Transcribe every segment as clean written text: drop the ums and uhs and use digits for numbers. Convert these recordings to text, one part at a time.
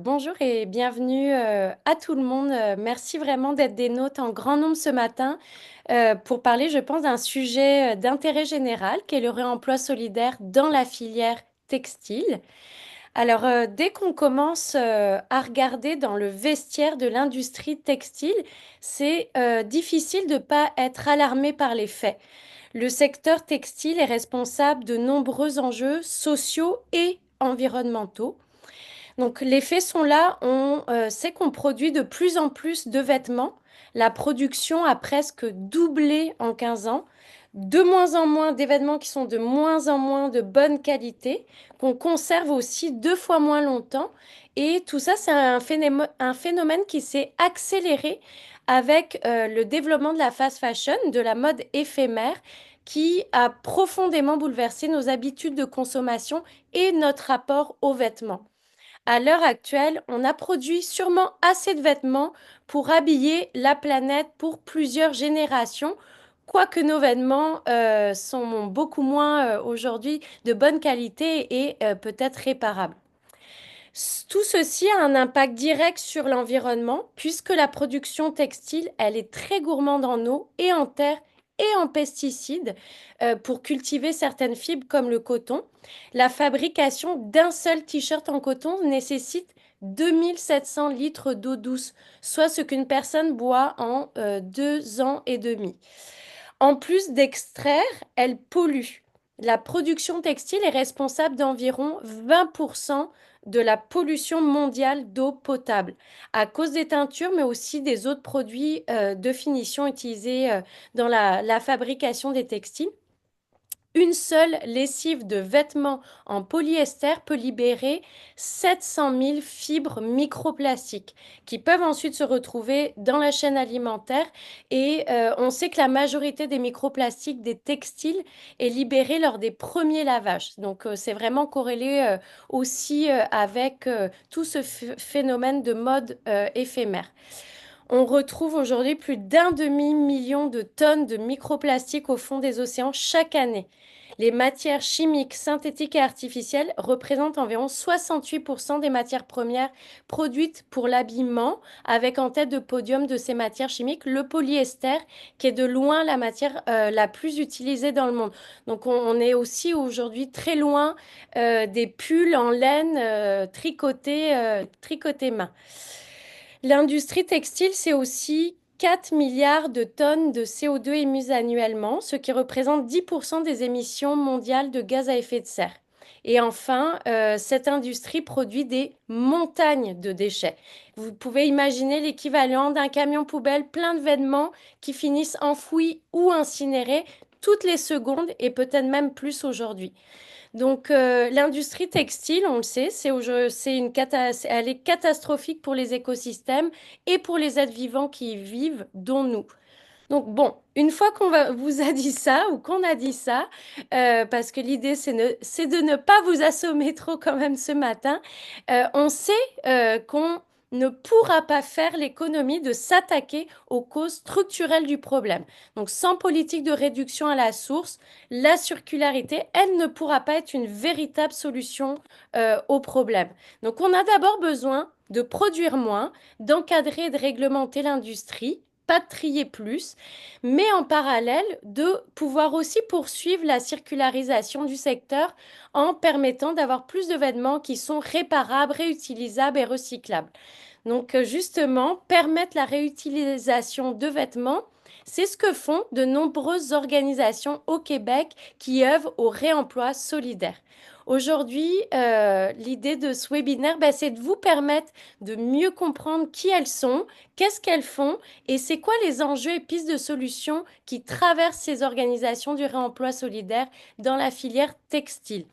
Bonjour et bienvenue à tout le monde. Merci vraiment d'être des nôtres en grand nombre ce matin pour parler, je pense, d'un sujet d'intérêt général qui est le réemploi solidaire dans la filière textile. Alors, dès qu'on commence à regarder dans le vestiaire de l'industrie textile, c'est difficile de ne pas être alarmé par les faits. Le secteur textile est responsable de nombreux enjeux sociaux et environnementaux. Donc les faits sont là, on sait qu'on produit de plus en plus de vêtements. La production a presque doublé en 15 ans. De moins en moins d'événements qui sont de moins en moins de bonne qualité, qu'on conserve aussi 2 fois moins longtemps. Et tout ça, c'est un phénomène qui s'est accéléré avec le développement de la fast fashion, de la mode éphémère, qui a profondément bouleversé nos habitudes de consommation et notre rapport aux vêtements. À l'heure actuelle, on a produit sûrement assez de vêtements pour habiller la planète pour plusieurs générations, quoique nos vêtements sont beaucoup moins aujourd'hui de bonne qualité et peut-être réparables. Tout ceci a un impact direct sur l'environnement puisque la production textile, elle est très gourmande en eau et en terre et en pesticides pour cultiver certaines fibres comme le coton. La fabrication d'un seul t-shirt en coton nécessite 2700 litres d'eau douce, soit ce qu'une personne boit en 2 ans et demi. En plus d'extraire, elle pollue. La production textile est responsable d'environ 20% de la pollution mondiale d'eau potable à cause des teintures, mais aussi des autres produits de finition utilisés dans la fabrication des textiles. Une seule lessive de vêtements en polyester peut libérer 700 000 fibres microplastiques qui peuvent ensuite se retrouver dans la chaîne alimentaire. Et on sait que la majorité des microplastiques des textiles est libérée lors des premiers lavages. Donc c'est vraiment corrélé aussi avec tout ce phénomène de mode éphémère. On retrouve aujourd'hui plus d'un demi-million de tonnes de microplastiques au fond des océans chaque année. Les matières chimiques, synthétiques et artificielles représentent environ 68% des matières premières produites pour l'habillement, avec en tête de podium de ces matières chimiques le polyester, qui est de loin la matière la plus utilisée dans le monde. Donc on est aussi aujourd'hui très loin des pulls en laine tricotés main. L'industrie textile, c'est aussi 4 milliards de tonnes de CO2 émises annuellement, ce qui représente 10% des émissions mondiales de gaz à effet de serre. Et enfin, cette industrie produit des montagnes de déchets. Vous pouvez imaginer l'équivalent d'un camion poubelle plein de vêtements qui finissent enfouis ou incinérés toutes les secondes et peut-être même plus aujourd'hui. Donc, l'industrie textile, on le sait, elle est catastrophique pour les écosystèmes et pour les êtres vivants qui y vivent, dont nous. Donc, bon, une fois vous a dit ça ou qu'on a dit ça, parce que l'idée, c'est de ne pas vous assommer trop quand même ce matin, on sait qu'on ne pourra pas faire l'économie de s'attaquer aux causes structurelles du problème. Donc, sans politique de réduction à la source, la circularité, elle ne pourra pas être une véritable solution au problème. Donc, on a d'abord besoin de produire moins, d'encadrer et de réglementer l'industrie, pas de trier plus, mais en parallèle de pouvoir aussi poursuivre la circularisation du secteur en permettant d'avoir plus de vêtements qui sont réparables, réutilisables et recyclables. Donc justement, permettre la réutilisation de vêtements, c'est ce que font de nombreuses organisations au Québec qui œuvrent au réemploi solidaire. Aujourd'hui, l'idée de ce webinaire, c'est de vous permettre de mieux comprendre qui elles sont, qu'est-ce qu'elles font et c'est quoi les enjeux et pistes de solutions qui traversent ces organisations du réemploi solidaire dans la filière textile.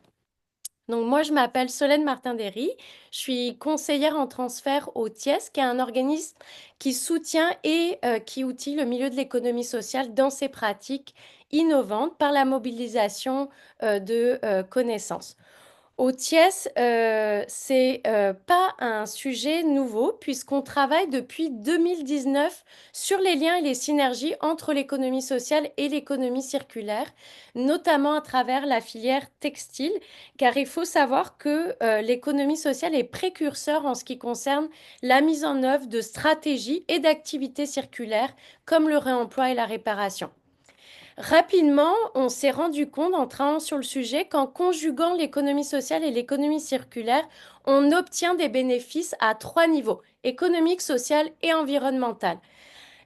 Donc moi, je m'appelle Solène Martin-Derry, je suis conseillère en transfert au TIES, qui est un organisme qui soutient et qui outille le milieu de l'économie sociale dans ses pratiques innovantes par la mobilisation de connaissances. Au TIES, c'est pas un sujet nouveau puisqu'on travaille depuis 2019 sur les liens et les synergies entre l'économie sociale et l'économie circulaire, notamment à travers la filière textile, car il faut savoir que l'économie sociale est précurseur en ce qui concerne la mise en œuvre de stratégies et d'activités circulaires comme le réemploi et la réparation. Rapidement, on s'est rendu compte en travaillant sur le sujet qu'en conjuguant l'économie sociale et l'économie circulaire, on obtient des bénéfices à trois niveaux, économique, social et environnemental.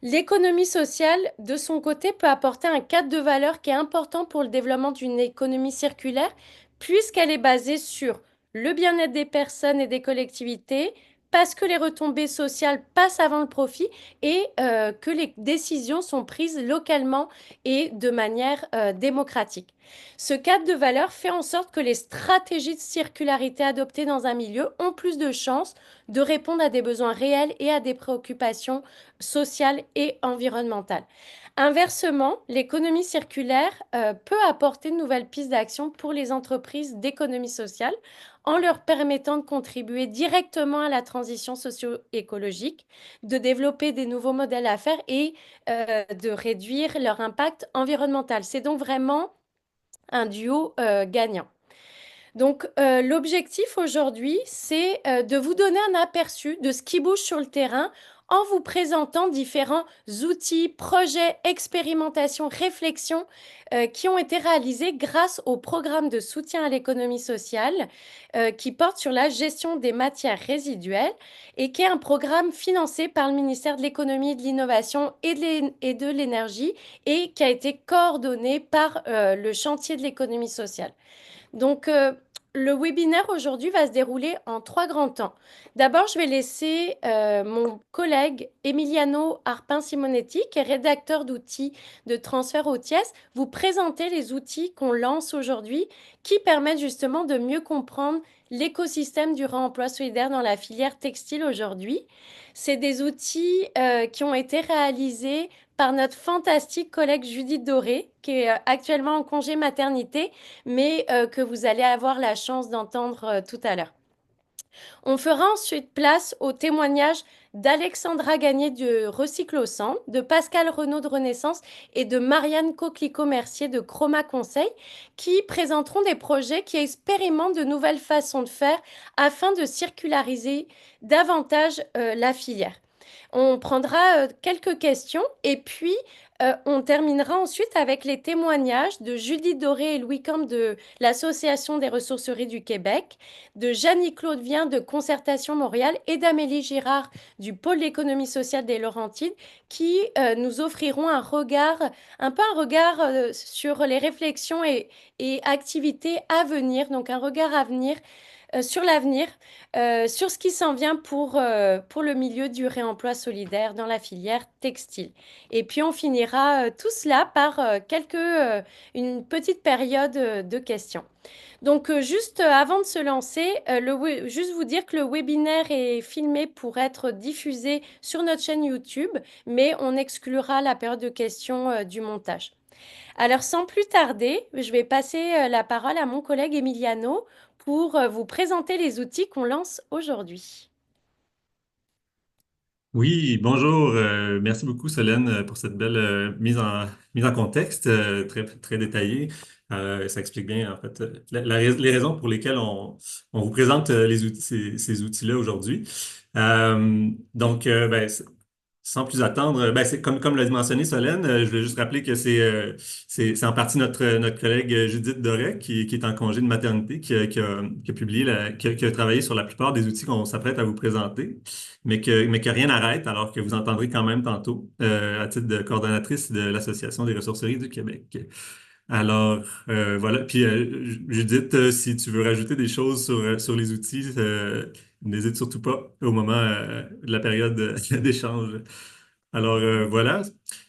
L'économie sociale, de son côté, peut apporter un cadre de valeur qui est important pour le développement d'une économie circulaire, puisqu'elle est basée sur le bien-être des personnes et des collectivités, parce que les retombées sociales passent avant le profit et que les décisions sont prises localement et de manière démocratique. Ce cadre de valeur fait en sorte que les stratégies de circularité adoptées dans un milieu ont plus de chances de répondre à des besoins réels et à des préoccupations sociale et environnementale. Inversement, l'économie circulaire peut apporter de nouvelles pistes d'action pour les entreprises d'économie sociale en leur permettant de contribuer directement à la transition socio-écologique, de développer des nouveaux modèles à faire et de réduire leur impact environnemental. C'est donc vraiment un duo gagnant. Donc, l'objectif aujourd'hui, c'est de vous donner un aperçu de ce qui bouge sur le terrain en vous présentant différents outils, projets, expérimentations, réflexions qui ont été réalisés grâce au programme de soutien à l'économie sociale qui porte sur la gestion des matières résiduelles et qui est un programme financé par le ministère de l'économie, de l'innovation et de l'énergie et qui a été coordonné par le chantier de l'économie sociale. Donc, le webinaire aujourd'hui va se dérouler en trois grands temps. D'abord, je vais laisser mon collègue Emiliano Arpin-Simonetti, qui est rédacteur d'outils de transfert au TIES, vous présenter les outils qu'on lance aujourd'hui qui permettent justement de mieux comprendre l'écosystème du réemploi solidaire dans la filière textile aujourd'hui. C'est des outils qui ont été réalisés par notre fantastique collègue Judith Doré, qui est actuellement en congé maternité, mais que vous allez avoir la chance d'entendre tout à l'heure. On fera ensuite place au témoignage d'Alexandra Gagné de Recycle au Centre, de Pascal Renaud de Renaissance et de Marianne Coquelicot-Mercier de Chroma Conseil, qui présenteront des projets qui expérimentent de nouvelles façons de faire afin de circulariser davantage la filière. On prendra quelques questions et puis on terminera ensuite avec les témoignages de Judith Doré et Louis Camp de l'Association des ressourceries du Québec, de Jeannie-Claude Vien de Concertation Montréal et d'Amélie Girard du Pôle d'économie sociale des Laurentides qui nous offriront un regard, un peu un regard sur les réflexions et activités à venir, donc un regard à venir sur l'avenir, sur ce qui s'en vient pour le milieu du réemploi solidaire dans la filière textile. Et puis on finira tout cela par une petite période de questions. Donc juste avant de se lancer, juste vous dire que le webinaire est filmé pour être diffusé sur notre chaîne YouTube, mais on exclura la période de questions du montage. Alors, sans plus tarder, je vais passer la parole à mon collègue Emiliano pour vous présenter les outils qu'on lance aujourd'hui. Oui, bonjour. Merci beaucoup, Solène, pour cette belle mise en contexte très détaillée. Ça explique bien, en fait, les raisons pour lesquelles on vous présente ces outils-là aujourd'hui. Donc, sans plus attendre, c'est comme l'a mentionné Solène, je voulais juste rappeler que c'est en partie notre collègue Judith Doré qui est en congé de maternité, qui a publié, qui a travaillé sur la plupart des outils qu'on s'apprête à vous présenter, mais que rien n'arrête, alors que vous entendrez quand même tantôt, à titre de coordonnatrice de l'Association des ressourceries du Québec. Alors, voilà. Puis, Judith, si tu veux rajouter des choses sur les outils, n'hésite surtout pas au moment de la période d'échange. Alors, voilà.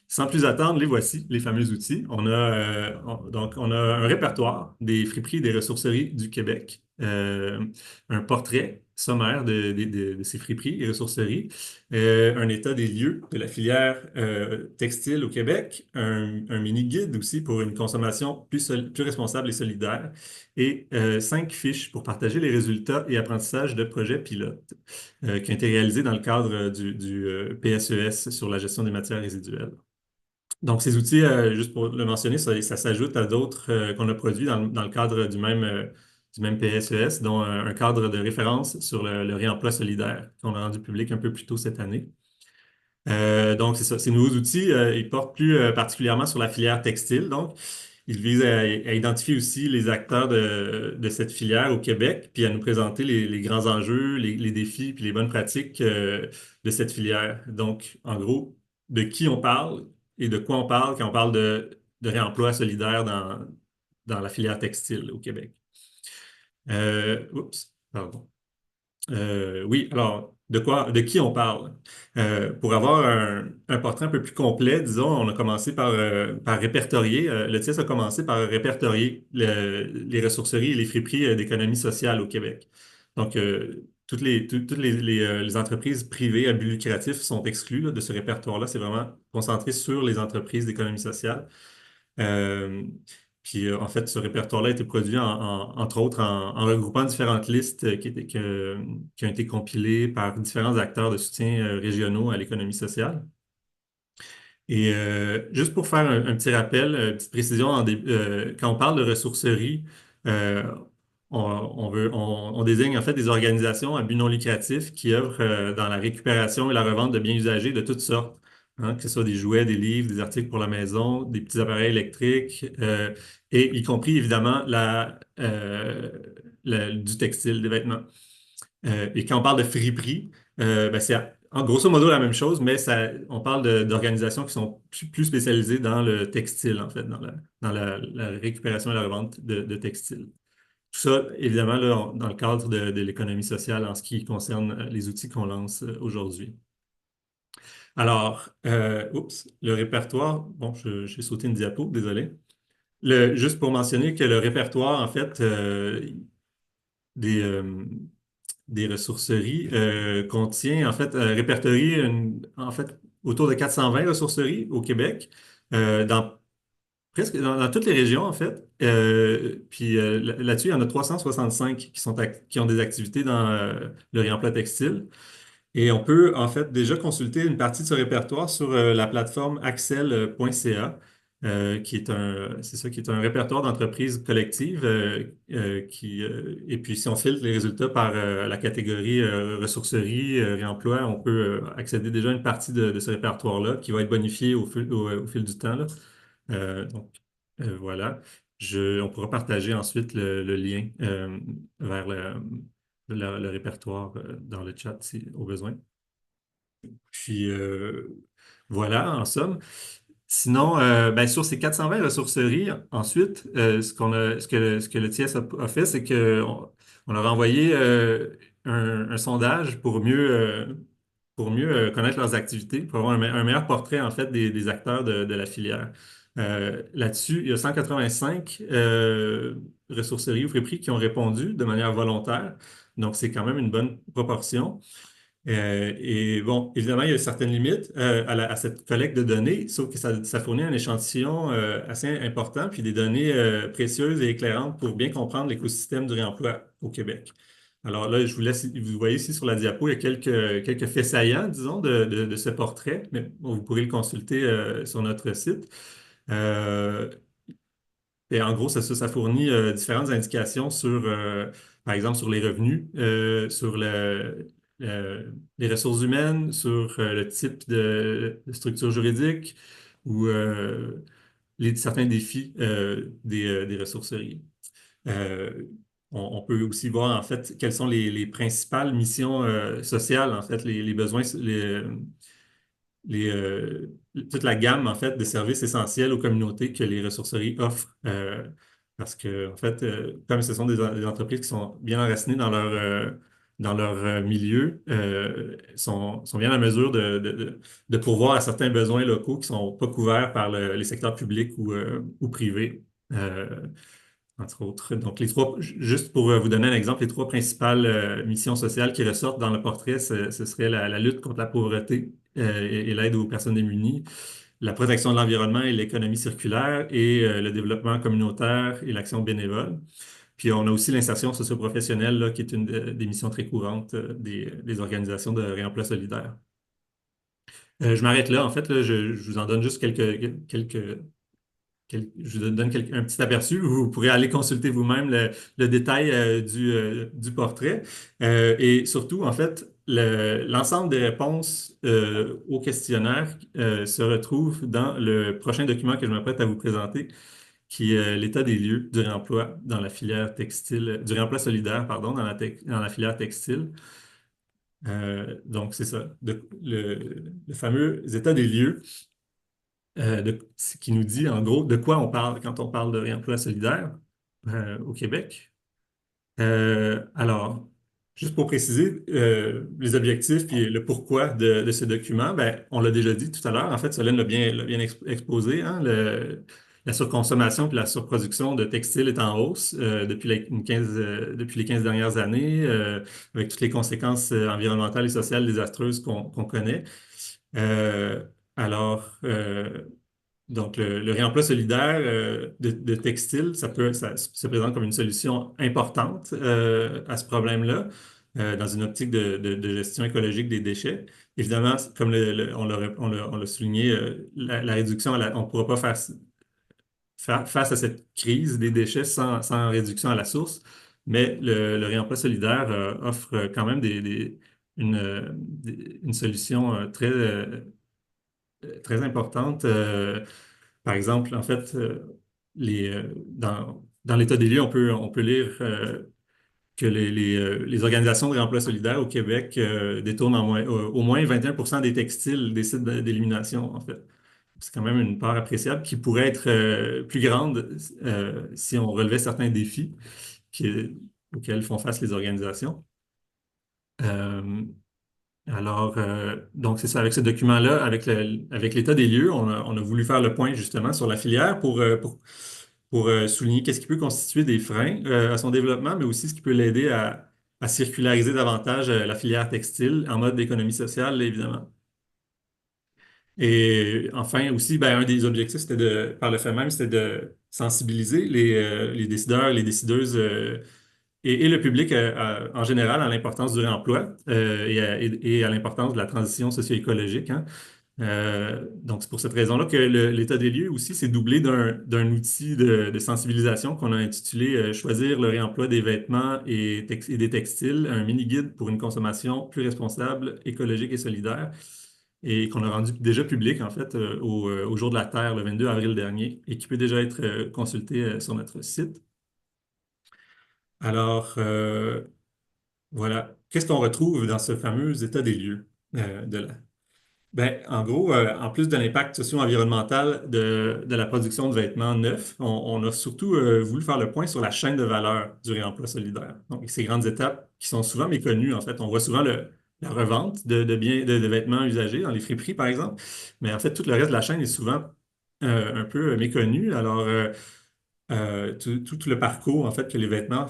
Sans plus attendre, les voici, les fameux outils. Donc, on a un répertoire des friperies et des ressourceries du Québec, un portrait sommaire de ces friperies et ressourceries, un état des lieux de la filière textile au Québec, un mini-guide aussi pour une consommation plus responsable et solidaire, et 5 fiches pour partager les résultats et apprentissages de projets pilotes qui ont été réalisés dans le cadre du PSES sur la gestion des matières résiduelles. Donc, ces outils, juste pour le mentionner, ça s'ajoute à d'autres qu'on a produits dans le cadre du même PSES, dont un cadre de référence sur le réemploi solidaire qu'on a rendu public un peu plus tôt cette année. Donc, c'est ça. Ces nouveaux outils, ils portent plus particulièrement sur la filière textile. Donc, ils visent à identifier aussi les acteurs de cette filière au Québec, puis à nous présenter les grands enjeux, les défis, puis les bonnes pratiques de cette filière. Donc, en gros, de qui on parle et de quoi on parle quand on parle de réemploi solidaire dans la filière textile au Québec. Pardon. Oui, alors, de qui on parle? Pour avoir un portrait un peu plus complet, disons, on a commencé par répertorier, le TIES a commencé par répertorier les ressourceries et les friperies d'économie sociale au Québec. Donc, toutes les entreprises privées à but lucratif sont exclues là, de ce répertoire-là. C'est vraiment concentré sur les entreprises d'économie sociale. Euh, en fait, ce répertoire-là a été produit, entre autres, en regroupant différentes listes qui ont été compilées par différents acteurs de soutien régionaux à l'économie sociale. Et juste pour faire un petit rappel, petite précision, quand on parle de ressourcerie, euh, on désigne en fait des organisations à but non lucratif qui œuvrent dans la récupération et la revente de biens usagés de toutes sortes, hein, que ce soit des jouets, des livres, des articles pour la maison, des petits appareils électriques, et y compris évidemment du textile, des vêtements. Et quand on parle de friperie, ben, c'est en grosso modo la même chose, mais on parle d'organisations qui sont plus spécialisées dans le textile, en fait, dans la récupération et la revente de textiles. Tout ça, évidemment, là, dans le cadre de l'économie sociale en ce qui concerne les outils qu'on lance aujourd'hui. Alors, le répertoire, bon, j'ai sauté une diapo, désolé. Juste pour mentionner que le répertoire, en fait, des, euh, des ressourceries contient, en fait, répertorie en fait, autour de 420 ressourceries au Québec, dans presque dans toutes les régions, en fait. Puis là-dessus, il y en a 365 qui ont des activités dans le réemploi textile. Et on peut en fait déjà consulter une partie de ce répertoire sur la plateforme axel.ca, c'est ça, qui est un répertoire d'entreprises collectives et puis si on filtre les résultats par la catégorie ressourcerie, réemploi, on peut accéder déjà à une partie de ce répertoire-là qui va être bonifié au fil du temps, là. Donc, voilà. On pourra partager ensuite le lien vers le répertoire dans le chat si au besoin. Puis voilà, en somme. Sinon, ben, sur ces 420 ressourceries, ensuite, ce que le TIES a fait, c'est on leur a envoyé un sondage pour mieux connaître leurs activités, pour avoir un meilleur portrait, en fait, des acteurs de la filière. Là-dessus, il y a 185 ressourceries ou friperies qui ont répondu de manière volontaire. Donc, c'est quand même une bonne proportion. Et bon, évidemment, il y a certaines limites à cette collecte de données, sauf que ça fournit un échantillon assez important, puis des données précieuses et éclairantes pour bien comprendre l'écosystème du réemploi au Québec. Alors là, je vous laisse, vous voyez ici sur la diapo, il y a quelques faits saillants, disons, de ce portrait, mais bon, vous pourrez le consulter sur notre site. Euh, et en gros, ça fournit différentes indications sur, par exemple, sur les revenus, sur les ressources humaines, sur le type de structure juridique ou certains défis des ressourceries. Euh, on peut aussi voir, en fait, quelles sont les principales missions sociales, en fait, les besoins, toute la gamme en fait de services essentiels aux communautés que les ressourceries offrent. Parce que en fait, comme ce sont des entreprises qui sont bien enracinées dans leur milieu, sont bien à mesure de pourvoir à certains besoins locaux qui ne sont pas couverts par les secteurs publics ou privés. entre autres. Donc, juste pour vous donner un exemple, les trois principales missions sociales qui ressortent dans le portrait, ce serait la lutte contre la pauvreté et l'aide aux personnes démunies, la protection de l'environnement et l'économie circulaire et le développement communautaire et l'action bénévole. Puis on a aussi l'insertion socio-professionnelle, là, qui est une des missions très courantes des organisations de réemploi solidaire. Je m'arrête là. En fait, là, je vous en donne juste je vous donne un petit aperçu. Vous pourrez aller consulter vous-même le détail du portrait. Et surtout, en fait, l'ensemble des réponses au questionnaire se retrouve dans le prochain document que je m'apprête à vous présenter, qui est l'état des lieux du réemploi dans la filière textile, du réemploi solidaire, pardon, dans la filière textile. Donc, c'est ça, le fameux état des lieux qui nous dit en gros de quoi on parle quand on parle de réemploi solidaire au Québec. Alors, juste pour préciser les objectifs et le pourquoi de ce document, ben, on l'a déjà dit tout à l'heure. En fait, Solène l'a bien exposé. Hein, la surconsommation et la surproduction de textiles est en hausse depuis les 15 dernières années, avec toutes les conséquences environnementales et sociales désastreuses qu'on connaît. Euh, alors, donc, le réemploi solidaire de textiles, ça se présente comme une solution importante à ce problème-là, dans une optique de gestion écologique des déchets. Évidemment, comme on l'a souligné, la réduction, on ne pourra pas faire face à cette crise des déchets sans réduction à la source, mais le réemploi solidaire offre quand même une solution très importante. Par exemple, en fait, dans l'état des lieux, on peut lire que les organisations de réemploi solidaire au Québec détournent au moins 21% des textiles des sites d'élimination, en fait. C'est quand même une part appréciable qui pourrait être plus grande si on relevait certains défis auxquels font face les organisations. Euh, donc c'est ça, avec ce document-là, avec l'état des lieux, on a voulu faire le point justement sur la filière pour souligner qu'est-ce qui peut constituer des freins à son développement, mais aussi ce qui peut l'aider à circulariser davantage la filière textile en mode d'économie sociale, là, évidemment. Et enfin aussi, ben, un des objectifs, par le fait même, c'était de sensibiliser les décideurs, les décideuses et le public en général à l'importance du réemploi et à l'importance de la transition socio-écologique. Hein. Donc, c'est pour cette raison-là que l'état des lieux aussi s'est doublé d'un outil de sensibilisation qu'on a intitulé Choisir le réemploi des vêtements et des textiles, un mini-guide pour une consommation plus responsable, écologique et solidaire, et qu'on a rendu déjà public, en fait, au Jour de la Terre, le 22 avril dernier, et qui peut déjà être consulté sur notre site. Alors, voilà. Qu'est-ce qu'on retrouve dans ce fameux état des lieux de la ben, en gros, en plus de l'impact socio-environnemental de la production de vêtements neufs, on a surtout voulu faire le point sur la chaîne de valeur du réemploi solidaire. Donc, ces grandes étapes qui sont souvent méconnues, en fait. On voit souvent la revente de vêtements usagés dans les friperies, par exemple, mais en fait, tout le reste de la chaîne est souvent un peu méconnu. Alors, tout le parcours, en fait, que les vêtements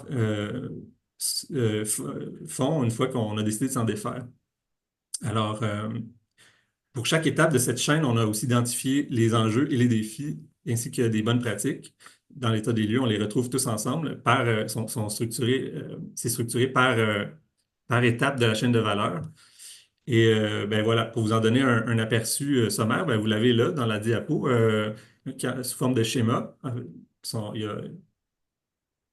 font une fois qu'on a décidé de s'en défaire. Alors, pour chaque étape de cette chaîne, on a aussi identifié les enjeux et les défis, ainsi que des bonnes pratiques. Dans l'état des lieux, on les retrouve tous ensemble, sont structurés, c'est structuré par étape de la chaîne de valeur. Et ben voilà, pour vous en donner un aperçu sommaire, ben vous l'avez là dans la diapo, sous forme de schéma. Il y a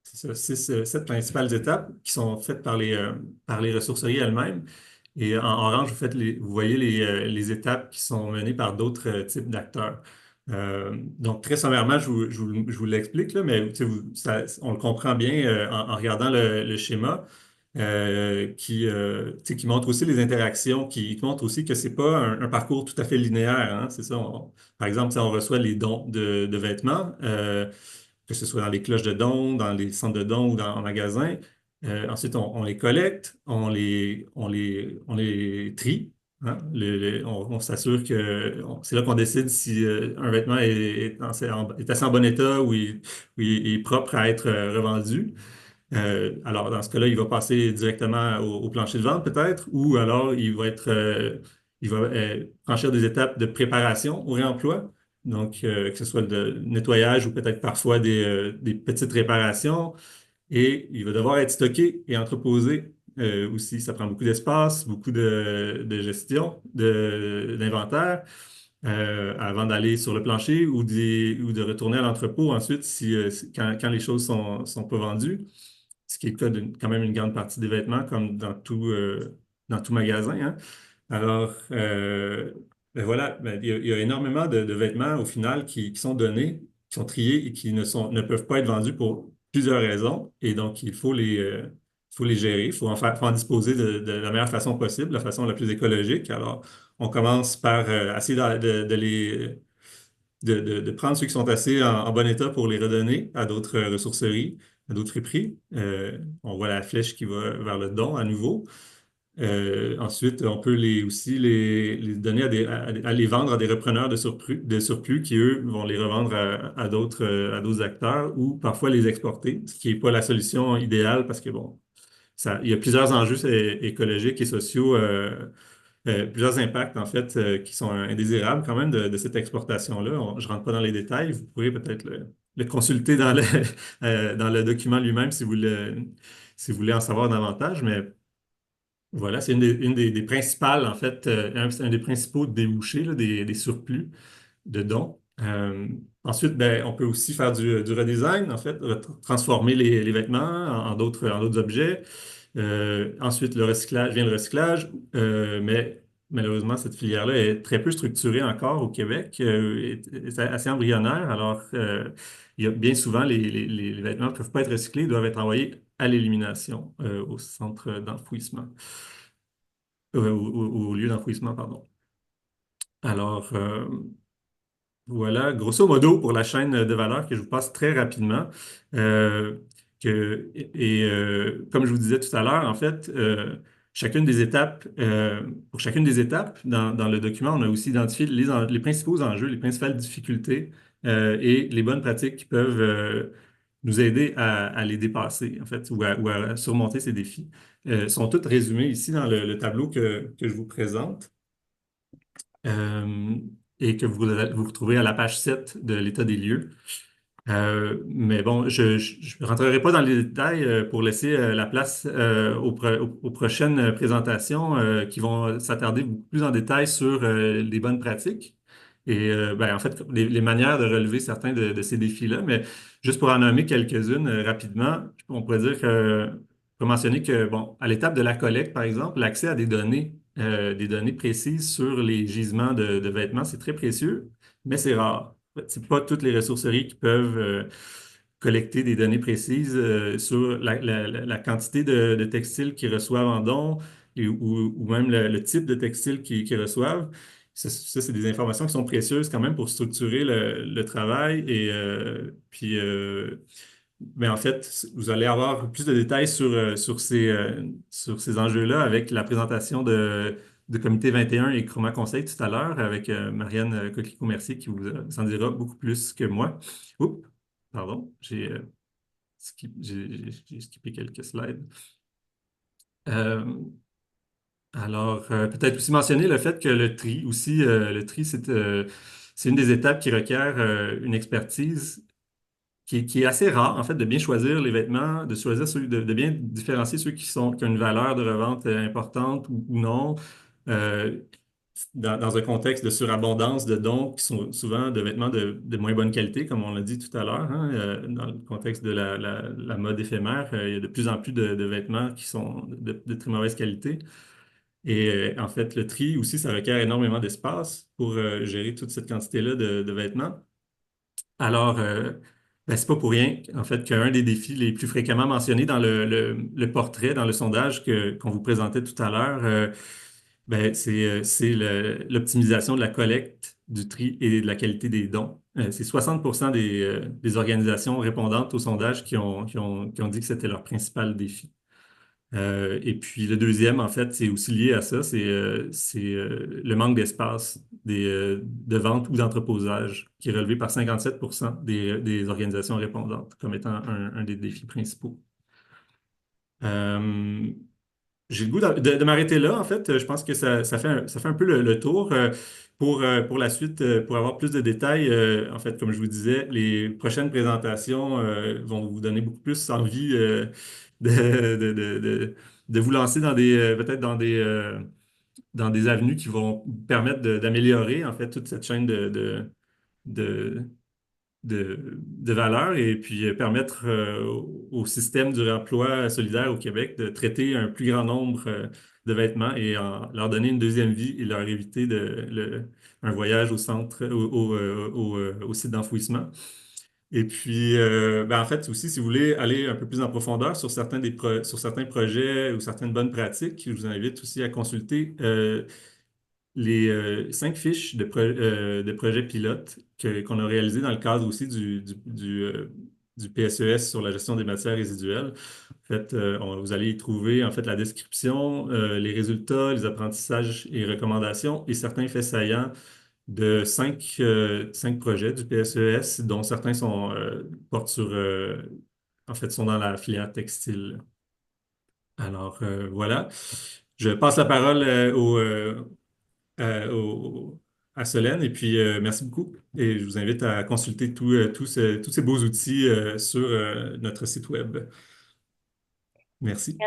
c'est ça, sept principales étapes qui sont faites par les ressourceries elles-mêmes. Et en orange, vous voyez les étapes qui sont menées par d'autres types d'acteurs. Donc, très sommairement, je vous l'explique, là, mais tu sais, on le comprend bien en regardant le schéma tu sais, qui montre aussi les interactions, qui montre aussi que c'est pas un parcours tout à fait linéaire. Hein. C'est ça, par exemple, si on reçoit les dons de vêtements, que ce soit dans les cloches de dons, dans les centres de dons ou en magasin. Ensuite, on les collecte, on les trie, Hein. On s'assure que c'est là qu'on décide si un vêtement est assez en bon état ou il est propre à être revendu. Alors, dans ce cas-là, il va passer directement au plancher de vente, peut-être, ou alors il va franchir des étapes de préparation au réemploi. Donc, que ce soit le nettoyage ou peut-être parfois des petites réparations. Et il va devoir être stocké et entreposé aussi. Ça prend beaucoup d'espace, beaucoup de gestion, d'inventaire avant d'aller sur le plancher ou de retourner à l'entrepôt ensuite quand les choses sont pas vendues, ce qui est le cas de quand même une grande partie des vêtements, comme dans tout magasin, hein. Alors, ben voilà, ben, il y a énormément de vêtements au final qui sont donnés, qui sont triés et qui ne peuvent pas être vendus pour plusieurs raisons. Et donc, il faut les gérer, faut en disposer de la meilleure façon possible, la façon la plus écologique. Alors, on commence par essayer de prendre ceux qui sont assez en bon état pour les redonner à d'autres ressourceries, à d'autres friperies. On voit la flèche qui va vers le don à nouveau. Ensuite, on peut aussi les donner à les vendre à des repreneurs de surplus qui, eux, vont les revendre à d'autres acteurs ou parfois les exporter, ce qui n'est pas la solution idéale parce que, bon, il y a plusieurs enjeux écologiques et sociaux, plusieurs impacts, en fait, qui sont indésirables quand même de cette exportation-là. Je ne rentre pas dans les détails. Vous pourrez peut-être le consulter dans le document lui-même si vous voulez en savoir davantage, mais voilà, c'est des principales, en fait, c'est un des principaux débouchés là, des surplus de dons. Ensuite, ben, on peut aussi faire du redesign, en fait, transformer les vêtements en d'autres objets. Ensuite, vient le recyclage, mais malheureusement, cette filière-là est très peu structurée encore au Québec, est assez embryonnaire. Alors, il y a bien souvent, les vêtements ne peuvent pas être recyclés, ils doivent être envoyés à l'élimination, au centre d'enfouissement, au lieu d'enfouissement, pardon. Alors, voilà, grosso modo, pour la chaîne de valeur que je vous passe très rapidement. Euh, Comme je vous disais tout à l'heure, en fait, pour chacune des étapes, dans le document, on a aussi identifié les principaux enjeux, les principales difficultés et les bonnes pratiques qui peuvent nous aider à les dépasser, en fait, ou à surmonter ces défis. Sont toutes résumées ici dans le tableau que je vous présente euh, et que vous retrouvez à la page 7 de l'état des lieux. Mais bon, je ne rentrerai pas dans les détails pour laisser la place aux prochaines présentations qui vont s'attarder beaucoup plus en détail sur les bonnes pratiques et ben, en fait les manières de relever certains de ces défis-là. Mais juste pour en nommer quelques-unes rapidement, on pourrait dire on peut mentionner que bon, à l'étape de la collecte, par exemple, l'accès à des données précises sur les gisements de vêtements, c'est très précieux, mais c'est rare. C'est pas toutes les ressourceries qui peuvent collecter des données précises sur la quantité de textiles qu'ils reçoivent en don ou même le type de textile qu'ils reçoivent. Ça, c'est des informations qui sont précieuses quand même pour structurer le travail mais en fait, vous allez avoir plus de détails sur ces enjeux-là avec la présentation de Comité 21 et Chroma Conseil tout à l'heure avec Marianne Coquelicot-Mercier qui vous en dira beaucoup plus que moi. Oups, pardon, j'ai skippé quelques slides. Euh, alors, peut-être aussi mentionner le fait que le tri, c'est une des étapes qui requiert une expertise qui est assez rare, en fait, de bien choisir les vêtements, de bien différencier ceux qui ont une valeur de revente importante ou non, euh, dans un contexte de surabondance de dons qui sont souvent de vêtements de moins bonne qualité, comme on l'a dit tout à l'heure, hein, dans le contexte de la mode éphémère, il y a de plus en plus de vêtements qui sont de très mauvaise qualité. Et en fait, le tri aussi, ça requiert énormément d'espace pour gérer toute cette quantité-là de vêtements. Alors, ben, c'est pas pour rien, en fait, qu'un des défis les plus fréquemment mentionnés dans le portrait, dans le sondage qu'on vous présentait tout à l'heure, ben, c'est l'optimisation de la collecte, du tri et de la qualité des dons. C'est 60% des organisations répondantes au sondage qui ont dit que c'était leur principal défi. Et puis le deuxième, en fait, c'est aussi lié à ça, c'est le manque d'espace de vente ou d'entreposage, qui est relevé par 57% des organisations répondantes comme étant un des défis principaux. Euh, j'ai le goût de m'arrêter là, en fait. Je pense que ça fait un peu le tour. Pour la suite, pour avoir plus de détails, en fait, comme je vous disais, les prochaines présentations vont vous donner beaucoup plus envie de, de, de, de, de vous lancer dans peut-être dans des avenues qui vont vous permettre d'améliorer, en fait, toute cette chaîne de, de valeur et puis permettre au système du réemploi solidaire au Québec de traiter un plus grand nombre de vêtements et leur donner une deuxième vie et leur éviter un voyage au centre, au site d'enfouissement. Et puis, en fait, aussi, si vous voulez aller un peu plus en profondeur sur sur certains projets ou certaines bonnes pratiques, je vous invite aussi à consulter les 5 fiches de projets pilotes qu'on a réalisées dans le cadre aussi du PSES sur la gestion des matières résiduelles. En fait, vous allez y trouver en fait la description, les résultats, les apprentissages et recommandations et certains faits saillants de 5 projets du PSES, dont certains portent en fait, sont dans la filière textile. Alors, voilà. Je passe la parole euh, au- à Solène. Et puis, merci beaucoup. Et je vous invite à consulter tous ces beaux outils sur notre site web. Merci.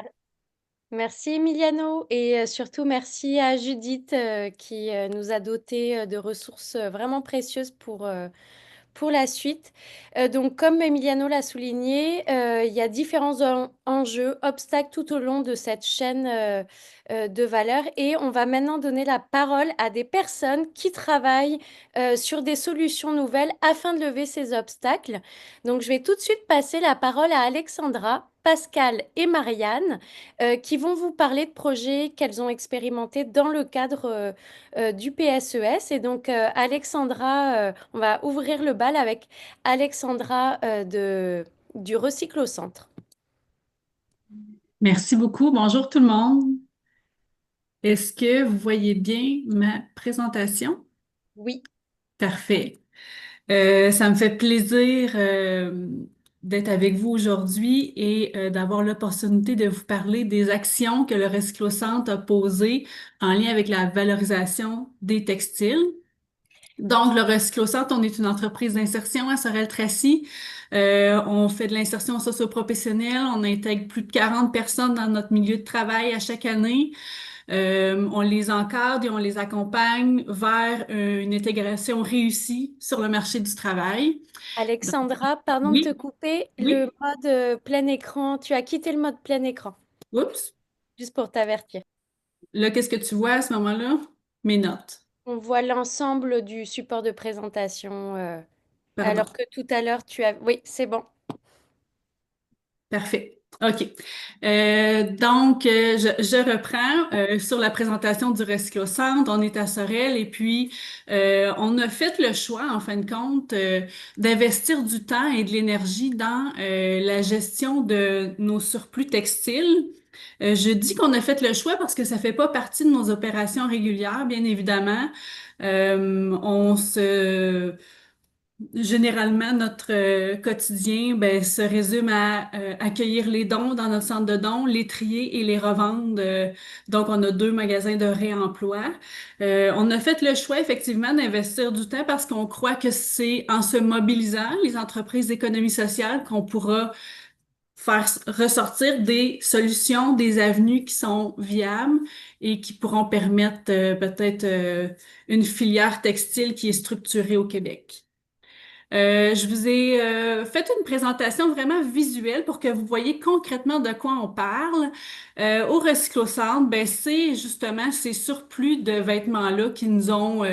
Merci Emiliano et surtout merci à Judith qui nous a dotés de ressources vraiment précieuses pour la suite. Donc, comme Emiliano l'a souligné, il y a différents enjeux, obstacles tout au long de cette chaîne de valeur et on va maintenant donner la parole à des personnes qui travaillent sur des solutions nouvelles afin de lever ces obstacles. Donc, je vais tout de suite passer la parole à Alexandra, Pascal et Marianne qui vont vous parler de projets qu'elles ont expérimentés dans le cadre du PSES. Et donc, Alexandra, on va ouvrir le bal avec Alexandra du Recyclocentre. Merci beaucoup. Bonjour tout le monde. Est-ce que vous voyez bien ma présentation? Oui, Parfait. Ça me fait plaisir d'être avec vous aujourd'hui et d'avoir l'opportunité de vous parler des actions que le Recyclocentre a posées en lien avec la valorisation des textiles. Donc, le Recyclocentre, on est une entreprise d'insertion à Sorel-Tracy. On fait de l'insertion socio-professionnelle. On intègre plus de 40 personnes dans notre milieu de travail à chaque année. On les encadre et on les accompagne vers une intégration réussie sur le marché du travail. Donc, Alexandra, pardon de te oui, couper. Le oui. mode plein écran, tu as quitté le mode plein écran, Oups. juste pour t'avertir. Là, qu'est-ce que tu vois à ce moment-là? Mes notes. On voit l'ensemble du support de présentation, Pardon. alors que tout à l'heure, tu as... Oui, c'est bon. Parfait. OK. Je reprends sur la présentation du Recyclocentre. On est à Sorel et puis on a fait le choix, en fin de compte, d'investir du temps et de l'énergie dans la gestion de nos surplus textiles. Je dis qu'on a fait le choix parce que ça fait pas partie de nos opérations régulières, bien évidemment. On se Généralement, notre quotidien se résume à accueillir les dons dans notre centre de dons, les trier et les revendre. Donc, on a 2 magasins de réemploi. On a fait le choix, effectivement, d'investir du temps parce qu'on croit que c'est en se mobilisant, les entreprises d'économie sociale, qu'on pourra faire ressortir des solutions, des avenues qui sont viables et qui pourront permettre peut-être une filière textile qui est structurée au Québec. Je vous ai fait une présentation vraiment visuelle pour que vous voyez concrètement de quoi on parle. Au Recyclocentre, ben c'est justement ces surplus de vêtements-là qui nous ont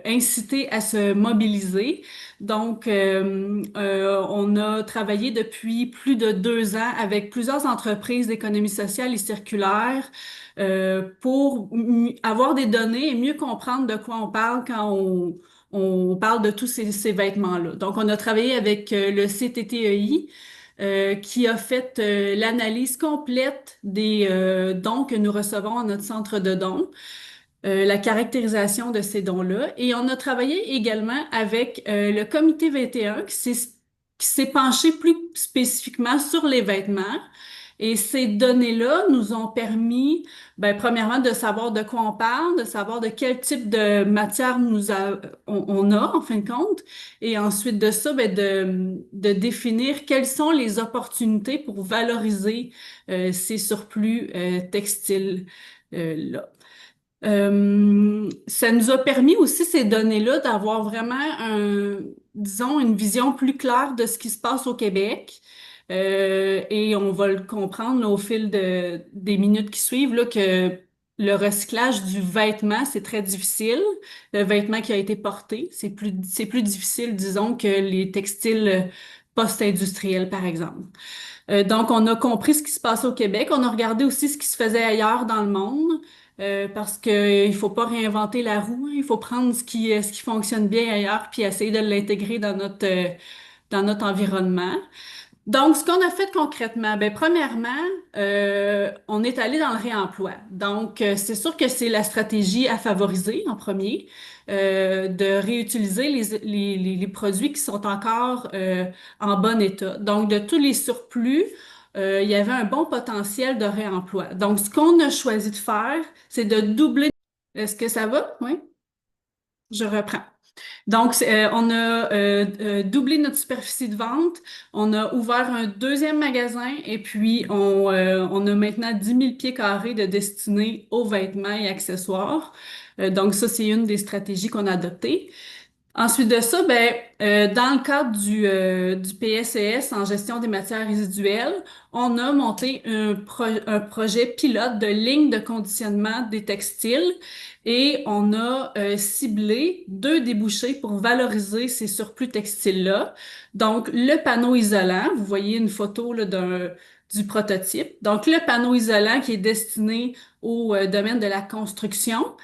incité à se mobiliser. Donc, on a travaillé depuis plus de 2 ans avec plusieurs entreprises d'économie sociale et circulaire pour avoir des données et mieux comprendre de quoi on parle quand on parle de tous ces vêtements-là. Donc, on a travaillé avec le CTTEI qui a fait l'analyse complète des dons que nous recevons à notre centre de dons, la caractérisation de ces dons-là. Et on a travaillé également avec le comité 21 qui s'est penché plus spécifiquement sur les vêtements. Et ces données-là nous ont permis, ben, premièrement, de savoir de quoi on parle, de savoir de quel type de matière on a, en fin de compte, et ensuite de ça, ben, de définir quelles sont les opportunités pour valoriser ces surplus textiles-là. Ça nous a permis aussi, ces données-là, d'avoir vraiment disons, une vision plus claire de ce qui se passe au Québec. Et on va le comprendre là, au fil des minutes qui suivent, là, que le recyclage du vêtement, c'est très difficile. Le vêtement qui a été porté, c'est plus difficile, disons, que les textiles post-industriels, par exemple. Donc, on a compris ce qui se passe au Québec. On a regardé aussi ce qui se faisait ailleurs dans le monde, parce que il faut pas réinventer la roue, hein. Il faut prendre ce qui fonctionne bien ailleurs, puis essayer de l'intégrer dans notre environnement. Donc, ce qu'on a fait concrètement, ben, premièrement, on est allé dans le réemploi. Donc, c'est sûr que c'est la stratégie à favoriser en premier, de réutiliser les produits qui sont encore en bon état. Donc, de tous les surplus, il y avait un bon potentiel de réemploi. Donc, ce qu'on a choisi de faire, c'est de doubler. Est-ce que ça va? Oui, je reprends. Donc, on a doublé notre superficie de vente. On a ouvert un deuxième magasin et puis on a maintenant 10 000 pieds carrés de destinés aux vêtements et accessoires. Donc, ça, c'est une des stratégies qu'on a adoptées. Ensuite de ça, ben, dans le cadre du PSES en gestion des matières résiduelles, on a monté un projet pilote de ligne de conditionnement des textiles et on a ciblé 2 débouchés pour valoriser ces surplus textiles-là. Donc, le panneau isolant, vous voyez une photo là, du prototype. Donc, le panneau isolant qui est destiné au domaine de la construction.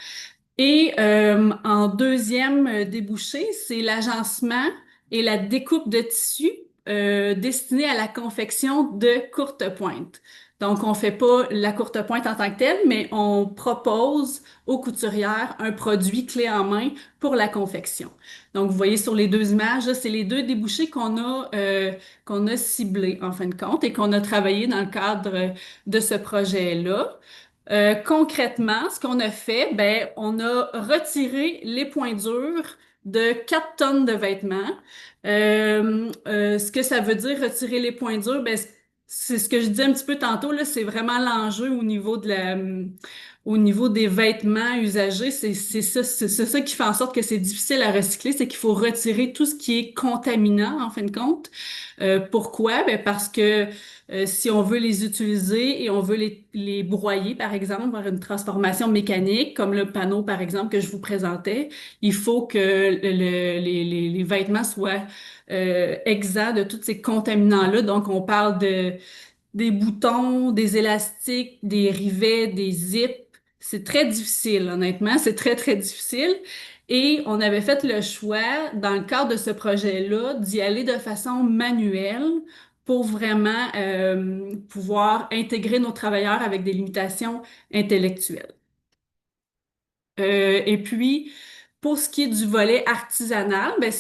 Et en deuxième débouché, c'est l'agencement et la découpe de tissu destinée à la confection de courte pointe. Donc, on fait pas la courte pointe en tant que telle, mais on propose aux couturières un produit clé en main pour la confection. Donc, vous voyez sur les 2 images, là, c'est les 2 débouchés qu'on a ciblés en fin de compte et qu'on a travaillé dans le cadre de ce projet-là. Concrètement, ce qu'on a fait, ben, on a retiré les points durs de 4 tonnes de vêtements. Ce que ça veut dire, retirer les points durs, ben, c'est ce que je disais un petit peu tantôt, là, c'est vraiment l'enjeu au niveau au niveau des vêtements usagés. C'est ça qui fait en sorte que c'est difficile à recycler, c'est qu'il faut retirer tout ce qui est contaminant, en fin de compte. Pourquoi? Ben, parce que si on veut les utiliser et on veut les broyer, par exemple, vers une transformation mécanique, comme le panneau, par exemple, que je vous présentais, il faut que les vêtements soient exempts de tous ces contaminants-là. Donc, on parle des boutons, des élastiques, des rivets, des zips. C'est très difficile, honnêtement. C'est très, très difficile. Et on avait fait le choix, dans le cadre de ce projet-là, d'y aller de façon manuelle pour vraiment pouvoir intégrer nos travailleurs avec des limitations intellectuelles. Et puis, pour ce qui est du volet artisanal, ben,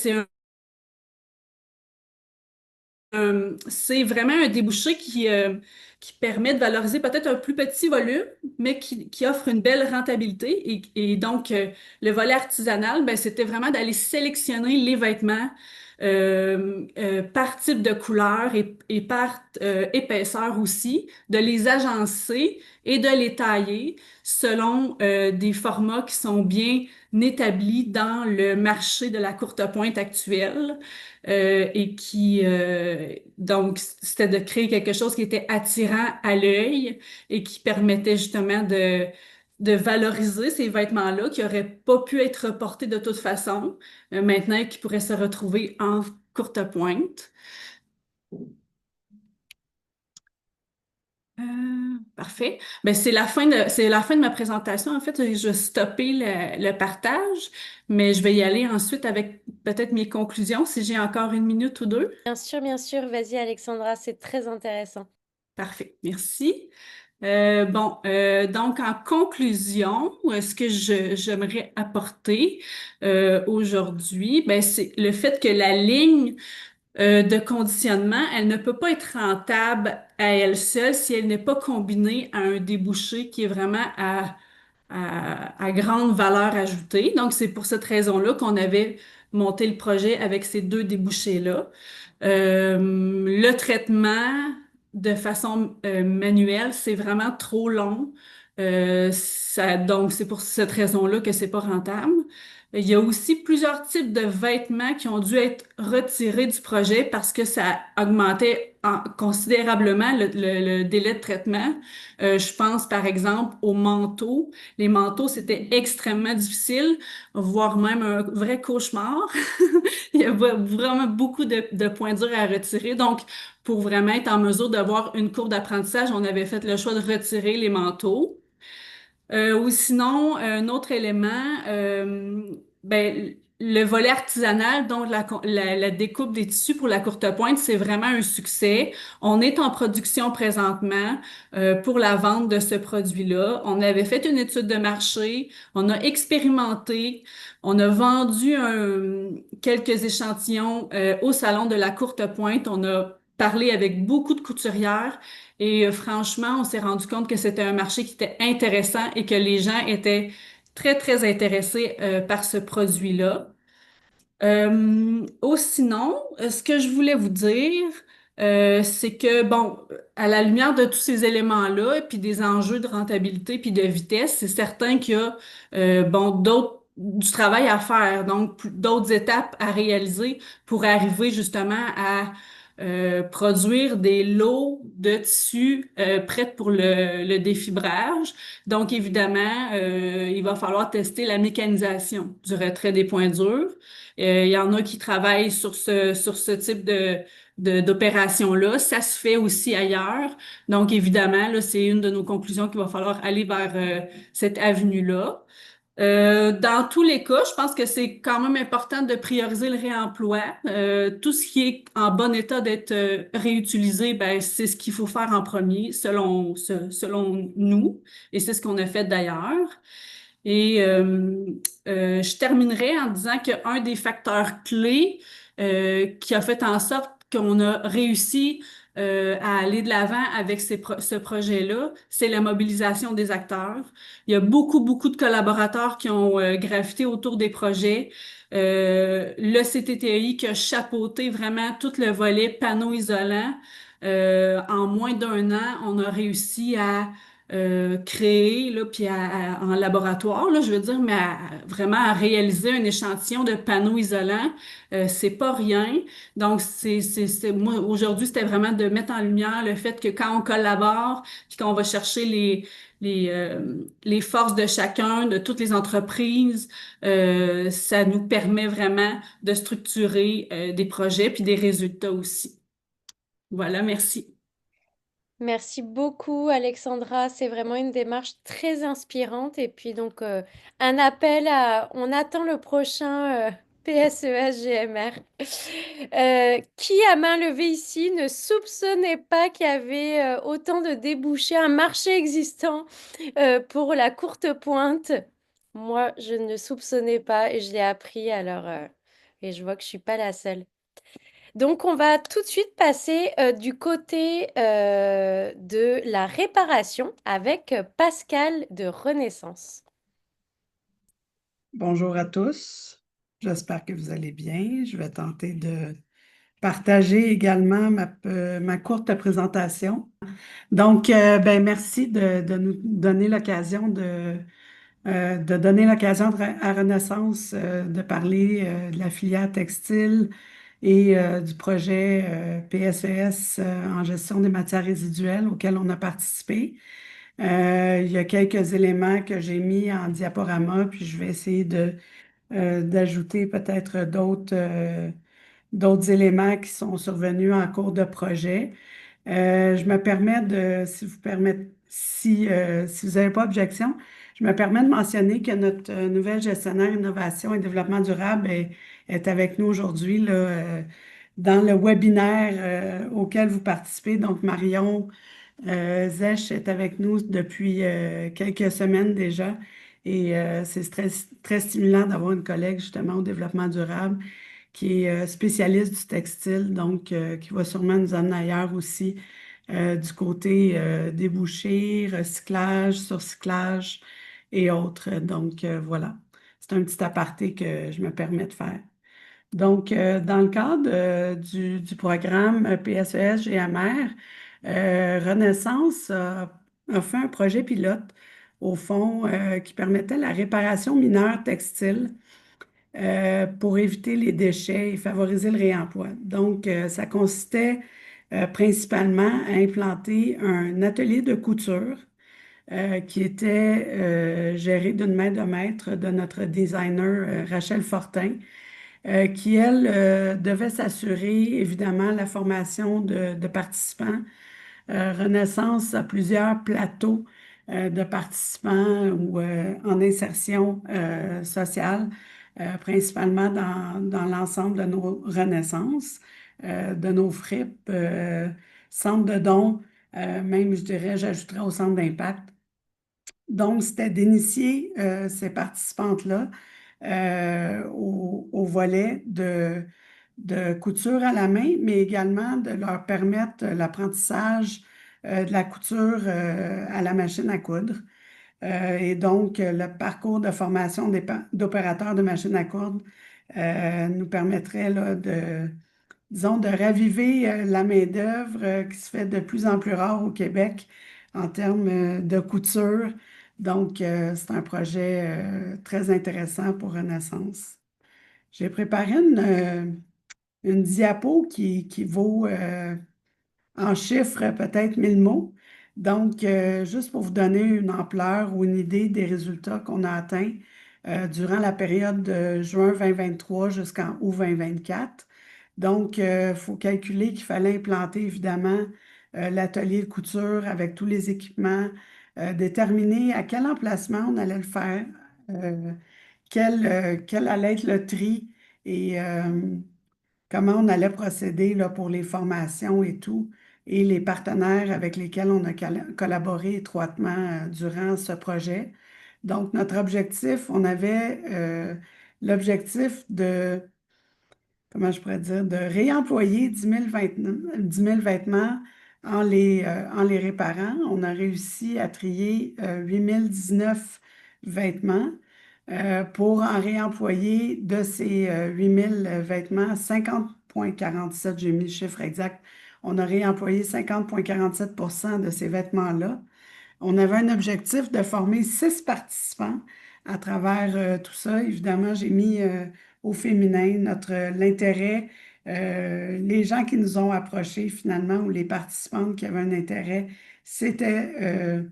c'est vraiment un débouché qui permet de valoriser peut-être un plus petit volume, mais qui offre une belle rentabilité. Et donc, le volet artisanal, ben, c'était vraiment d'aller sélectionner les vêtements par type de couleur et par épaisseur aussi, de les agencer et de les tailler selon des formats qui sont bien établis dans le marché de la courte pointe actuelle. Et donc, c'était de créer quelque chose qui était attirant à l'œil et qui permettait justement de valoriser ces vêtements-là qui n'auraient pas pu être portés de toute façon, maintenant qui pourraient se retrouver en courte pointe. Euh, Parfait. Ben, c'est la fin de ma présentation. En fait, je vais stopper le partage, mais je vais y aller ensuite avec peut-être mes conclusions, si j'ai encore une minute ou deux. Bien sûr, vas-y Alexandra, c'est très intéressant. Parfait, merci. Donc en conclusion, ce que j'aimerais apporter aujourd'hui, ben, c'est le fait que la ligne de conditionnement, elle ne peut pas être rentable à elle seule si elle n'est pas combinée à un débouché qui est vraiment à grande valeur ajoutée. Donc, c'est pour cette raison-là qu'on avait monté le projet avec ces deux débouchés-là. Le traitement de façon manuelle, c'est vraiment trop long. Donc, c'est pour cette raison-là que c'est pas rentable. Il y a aussi plusieurs types de vêtements qui ont dû être retirés du projet parce que ça augmentait considérablement le délai de traitement. Je pense par exemple aux manteaux. Les manteaux, c'était extrêmement difficile, voire même un vrai cauchemar. Il y a vraiment beaucoup de points durs à retirer. Donc, pour vraiment être en mesure d'avoir une courbe d'apprentissage, on avait fait le choix de retirer les manteaux. Ou sinon, un autre élément, ben, le volet artisanal, donc la découpe des tissus pour la courte pointe, c'est vraiment un succès. On est en production présentement pour la vente de ce produit-là. On avait fait une étude de marché, on a expérimenté, on a vendu quelques échantillons au salon de la courte pointe. On a parlé avec beaucoup de couturières. Et franchement, on s'est rendu compte que c'était un marché qui était intéressant et que les gens étaient très, très intéressés par ce produit-là. Sinon, ce que je voulais vous dire, c'est que, bon, à la lumière de tous ces éléments-là, et puis des enjeux de rentabilité puis de vitesse, c'est certain qu'il y a, bon, du travail à faire, donc d'autres étapes à réaliser pour arriver justement à produire des lots de tissus prêts pour le défibrage. Donc, évidemment, il va falloir tester la mécanisation du retrait des points durs. Il y en a qui travaillent sur ce type d'opération-là. Ça se fait aussi ailleurs. Donc, évidemment, là, c'est une de nos conclusions qu'il va falloir aller vers cette avenue-là. Dans tous les cas, je pense que c'est quand même important de prioriser le réemploi. Tout ce qui est en bon état d'être réutilisé, ben, c'est ce qu'il faut faire en premier, selon nous. Et c'est ce qu'on a fait d'ailleurs. Et je terminerai en disant qu'un des facteurs clés qui a fait en sorte qu'on a réussi à aller de l'avant avec ce projet-là, c'est la mobilisation des acteurs. Il y a beaucoup, beaucoup de collaborateurs qui ont gravité autour des projets. Le CTTI qui a chapeauté vraiment tout le volet panneaux isolants. En moins d'un an, on a réussi à créer, là, puis en laboratoire, là, je veux dire, mais vraiment à réaliser un échantillon de panneaux isolants, c'est pas rien. Donc, moi, aujourd'hui, c'était vraiment de mettre en lumière le fait que quand on collabore, puis qu'on va chercher les forces de chacun, de toutes les entreprises, ça nous permet vraiment de structurer des projets puis des résultats aussi. Voilà, merci. Merci beaucoup Alexandra, c'est vraiment une démarche très inspirante et puis donc un appel à, on attend le prochain PSES GMR. Qui à main levée ici ne soupçonnait pas qu'il y avait autant de débouchés, un marché existant pour la courte pointe? Moi, je ne soupçonnais pas et je l'ai appris alors et je vois que je suis pas la seule. Donc, on va tout de suite passer du côté de la réparation avec Pascal de Renaissance. Bonjour à tous, j'espère que vous allez bien. Je vais tenter de partager également ma courte présentation. Donc, ben, merci de nous donner l'occasion à Renaissance de parler de la filière textile et du projet PSES en gestion des matières résiduelles auquel on a participé. Il y a quelques éléments que j'ai mis en diaporama, puis je vais essayer d'ajouter peut-être d'autres éléments qui sont survenus en cours de projet. Je me permets si vous n'avez pas objection, Je me permets de mentionner que notre nouvelle gestionnaire innovation et développement durable est avec nous aujourd'hui là, dans le webinaire auquel vous participez. Donc, Marion Zech est avec nous depuis quelques semaines déjà et c'est très stimulant d'avoir une collègue justement au développement durable qui est spécialiste du textile, donc qui va sûrement nous amener ailleurs aussi du côté débouché, recyclage, surcyclage et autres. Donc voilà, c'est un petit aparté que je me permets de faire. Donc, dans le cadre du programme PSES GMR, Renaissance a fait un projet pilote, au fond, qui permettait la réparation mineure textile pour éviter les déchets et favoriser le réemploi. Donc, ça consistait principalement à implanter un atelier de couture qui était géré d'une main de maître de notre designer Rachel Fortin, qui, elle, devait s'assurer, évidemment, la formation de participants. Renaissance a plusieurs plateaux de participants ou en insertion sociale, principalement dans l'ensemble de nos renaissances, de nos fripes, centres de dons, même, je dirais, j'ajouterais au centre d'impact. Donc, c'était d'initier ces participantes-là au volet de couture à la main, mais également de leur permettre l'apprentissage de la couture à la machine à coudre. Et donc, le parcours de formation d'opérateurs de machine à coudre nous permettrait là, disons, de raviver la main-d'œuvre qui se fait de plus en plus rare au Québec en termes de couture. Donc, c'est un projet très intéressant pour Renaissance. J'ai préparé une diapo qui vaut en chiffres peut-être 1000 mots. Donc, juste pour vous donner une ampleur ou une idée des résultats qu'on a atteints durant la période de juin 2023 jusqu'en août 2024. Donc, il faut calculer qu'il fallait implanter évidemment l'atelier de couture avec tous les équipements, déterminer à quel emplacement on allait le faire, quel allait être le tri et comment on allait procéder là, pour les formations et tout, et les partenaires avec lesquels on a collaboré étroitement durant ce projet. Donc, notre objectif, on avait l'objectif de, comment je pourrais dire, de réemployer 10 000 vêtements en les réparant. On a réussi à trier 8 019 vêtements pour en réemployer de ces 8 000 vêtements, 50,47, j'ai mis le chiffre exact, on a réemployé 50,47 % de ces vêtements-là. On avait un objectif de former 6 participants à travers tout ça. Évidemment, j'ai mis au féminin l'intérêt, les gens qui nous ont approchés finalement ou les participantes qui avaient un intérêt, c'était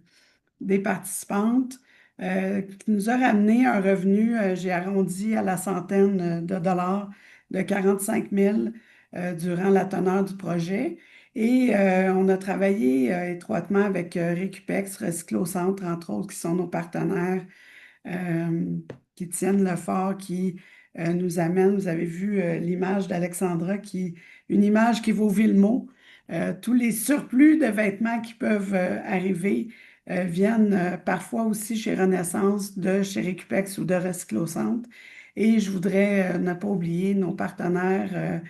des participantes qui nous a ramené un revenu, j'ai arrondi à la centaine de dollars, de 45 000 durant la teneur du projet. Et on a travaillé étroitement avec Récupex, Recyclocentre, entre autres, qui sont nos partenaires qui tiennent le fort, qui nous amènent. Vous avez vu l'image d'Alexandra, une image qui vaut mille mots. Tous les surplus de vêtements qui peuvent arriver viennent parfois aussi chez Renaissance, de chez Récupex ou de Recyclocentre. Et je voudrais ne pas oublier nos partenaires,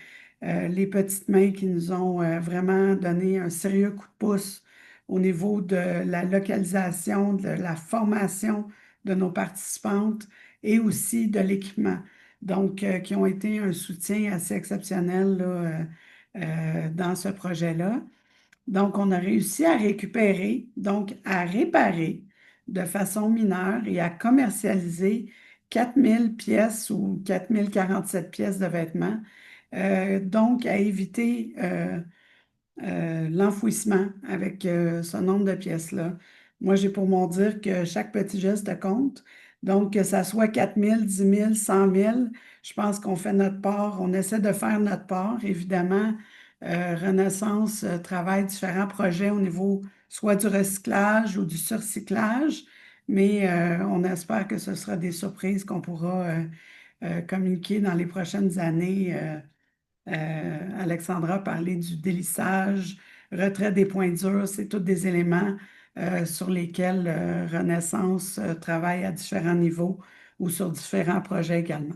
les petites mains qui nous ont vraiment donné un sérieux coup de pouce au niveau de la localisation, de la formation de nos participantes et aussi de l'équipement. Donc, qui ont été un soutien assez exceptionnel là, dans ce projet-là. Donc, on a réussi à récupérer, donc à réparer de façon mineure et à commercialiser 4000 pièces ou 4047 pièces de vêtements. Donc, à éviter l'enfouissement avec ce nombre de pièces-là. Moi, j'ai pour mon dire que chaque petit geste compte. Donc, que ça soit 4 000, 10 000, 100 000, je pense qu'on fait notre part. On essaie de faire notre part. Évidemment, Renaissance travaille différents projets au niveau soit du recyclage ou du surcyclage. mais on espère que ce sera des surprises qu'on pourra communiquer dans les prochaines années. Alexandra a parlé du délissage, retrait des points durs, c'est tous des éléments sur lesquels Renaissance travaille à différents niveaux ou sur différents projets également.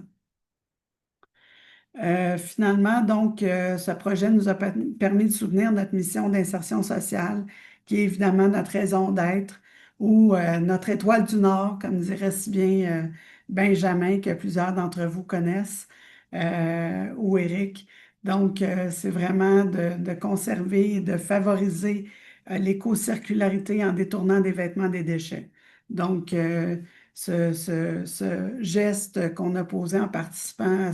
Finalement, donc, ce projet nous a permis de soutenir notre mission d'insertion sociale, qui est évidemment notre raison d'être, ou notre étoile du Nord, comme dirait si bien Benjamin, que plusieurs d'entre vous connaissent, ou Éric. Donc, c'est vraiment de conserver et de favoriser l'éco-circularité en détournant des vêtements des déchets. Donc, ce geste qu'on a posé en participant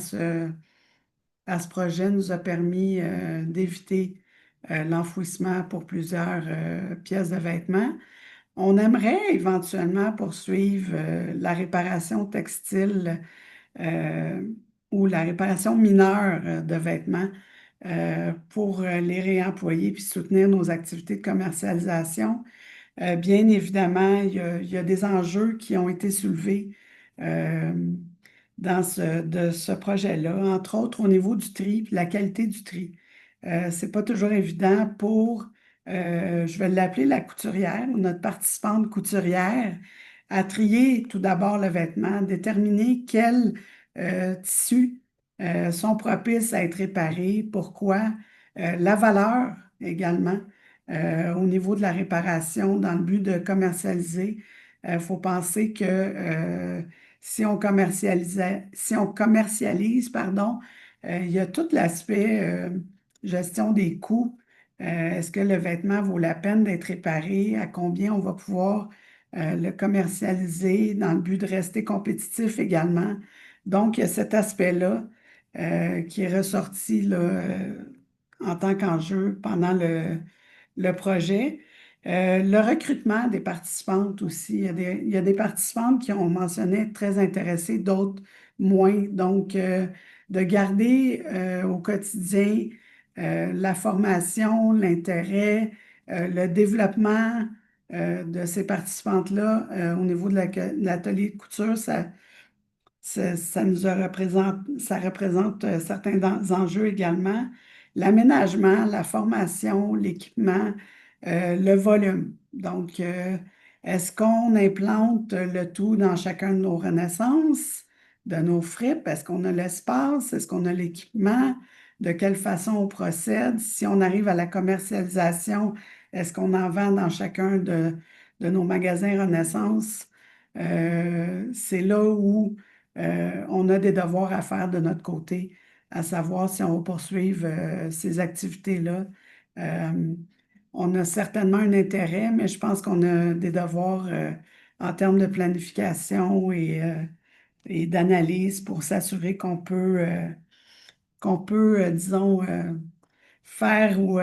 à ce projet nous a permis d'éviter l'enfouissement pour plusieurs pièces de vêtements. On aimerait éventuellement poursuivre la réparation textile euh, ou la réparation mineure de vêtements pour les réemployer puis soutenir nos activités de commercialisation. Bien évidemment, il y a des enjeux qui ont été soulevés euh, de ce projet-là, entre autres au niveau du tri puis la qualité du tri. C'est pas toujours évident pour, je vais l'appeler la couturière ou notre participante couturière, à trier tout d'abord le vêtement, déterminer quels tissus sont propices à être réparés, pourquoi, la valeur également au niveau de la réparation dans le but de commercialiser. Il faut penser que si on commercialise, pardon, il y a tout l'aspect gestion des coûts. Est-ce que le vêtement vaut la peine d'être réparé? À combien on va pouvoir le commercialiser dans le but de rester compétitif également? Donc, il y a cet aspect-là qui est ressorti là, en tant qu'enjeu pendant le projet. Le recrutement des participantes aussi. Il y a des participantes qui ont mentionné être très intéressées, d'autres moins. Donc, de garder au quotidien la formation, l'intérêt, le développement de ces participantes-là au niveau de l'atelier de couture, ça représente certains enjeux également. L'aménagement, la formation, l'équipement, le volume. Donc, est-ce qu'on implante le tout dans chacun de nos renaissances, de nos fripes? Est-ce qu'on a l'espace? Est-ce qu'on a l'équipement? De quelle façon on procède? Si on arrive à la commercialisation, est-ce qu'on en vend dans chacun de nos magasins Renaissance? C'est là où on a des devoirs à faire de notre côté, à savoir si on va poursuivre ces activités-là. Euh, on a certainement un intérêt, mais je pense qu'on a des devoirs en termes de planification et d'analyse pour s'assurer qu'on peut, disons, faire ou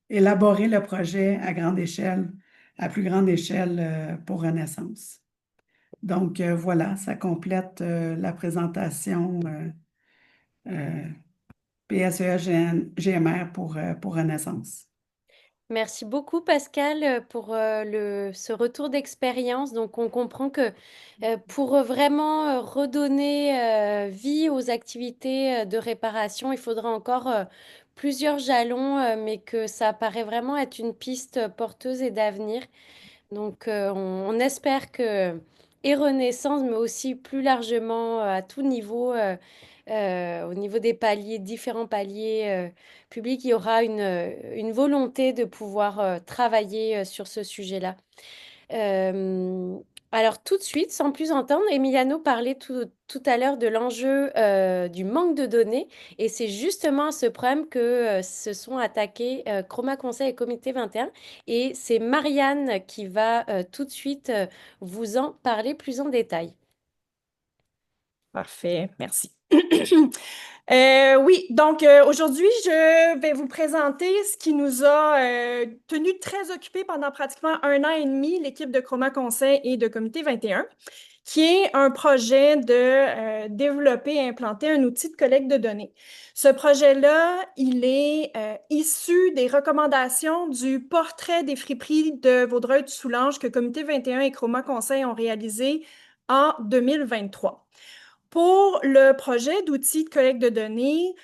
élaborer le projet à grande échelle, à plus grande échelle pour Renaissance. Donc, voilà, ça complète la présentation euh, PSEA-GMR pour Renaissance. Merci beaucoup Pascal pour ce retour d'expérience. Donc on comprend que pour vraiment redonner vie aux activités de réparation, il faudra encore plusieurs jalons, mais que ça paraît vraiment être une piste porteuse et d'avenir. Donc on espère que et Renaissance, mais aussi plus largement à tout niveau, au niveau des paliers, différents paliers publics, il y aura une volonté de pouvoir travailler sur ce sujet-là. Euh, alors tout de suite, sans plus entendre, Emiliano parlait tout à l'heure de l'enjeu du manque de données et c'est justement à ce problème que se sont attaqués Chroma Conseil et Comité 21 et c'est Marianne qui va tout de suite vous en parler plus en détail. Parfait, merci. Oui, donc aujourd'hui, je vais vous présenter ce qui nous a tenu très occupés pendant pratiquement 1 an et demi, l'équipe de Chroma Conseil et de Comité 21, qui est un projet de développer et implanter un outil de collecte de données. Ce projet-là, il est issu des recommandations du portrait des friperies de Vaudreuil-Soulanges que Comité 21 et Chroma Conseil ont réalisé en 2023. Pour le projet d'outils de collecte de données,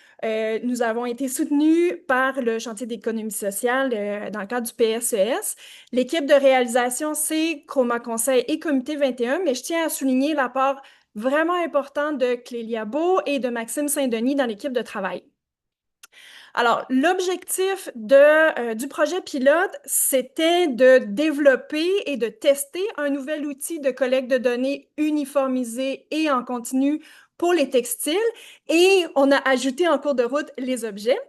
nous avons été soutenus par le chantier d'économie sociale dans le cadre du PSES. L'équipe de réalisation, c'est Chroma Conseil et Comité 21, mais je tiens à souligner l'apport vraiment important de Clélia Beau et de Maxime Saint-Denis dans l'équipe de travail. Alors, l'objectif du projet pilote, c'était de développer et de tester un nouvel outil de collecte de données uniformisé et en continu pour les textiles, et on a ajouté en cours de route les objets.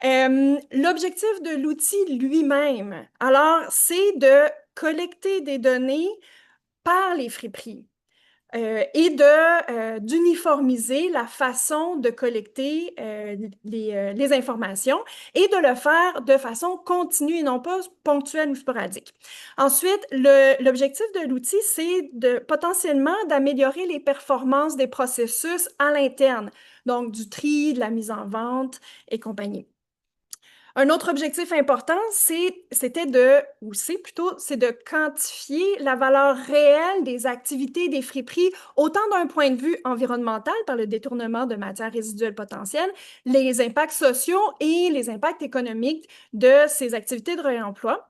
L'objectif de l'outil lui-même, alors, c'est de collecter des données par les friperies. Et d'uniformiser la façon de collecter les informations et de le faire de façon continue et non pas ponctuelle ou sporadique. Ensuite, l'objectif de l'outil, c'est potentiellement d'améliorer les performances des processus à l'interne, donc du tri, de la mise en vente et compagnie. Un autre objectif important, c'est de quantifier la valeur réelle des activités des friperies, autant d'un point de vue environnemental par le détournement de matières résiduelles potentielles, les impacts sociaux et les impacts économiques de ces activités de réemploi.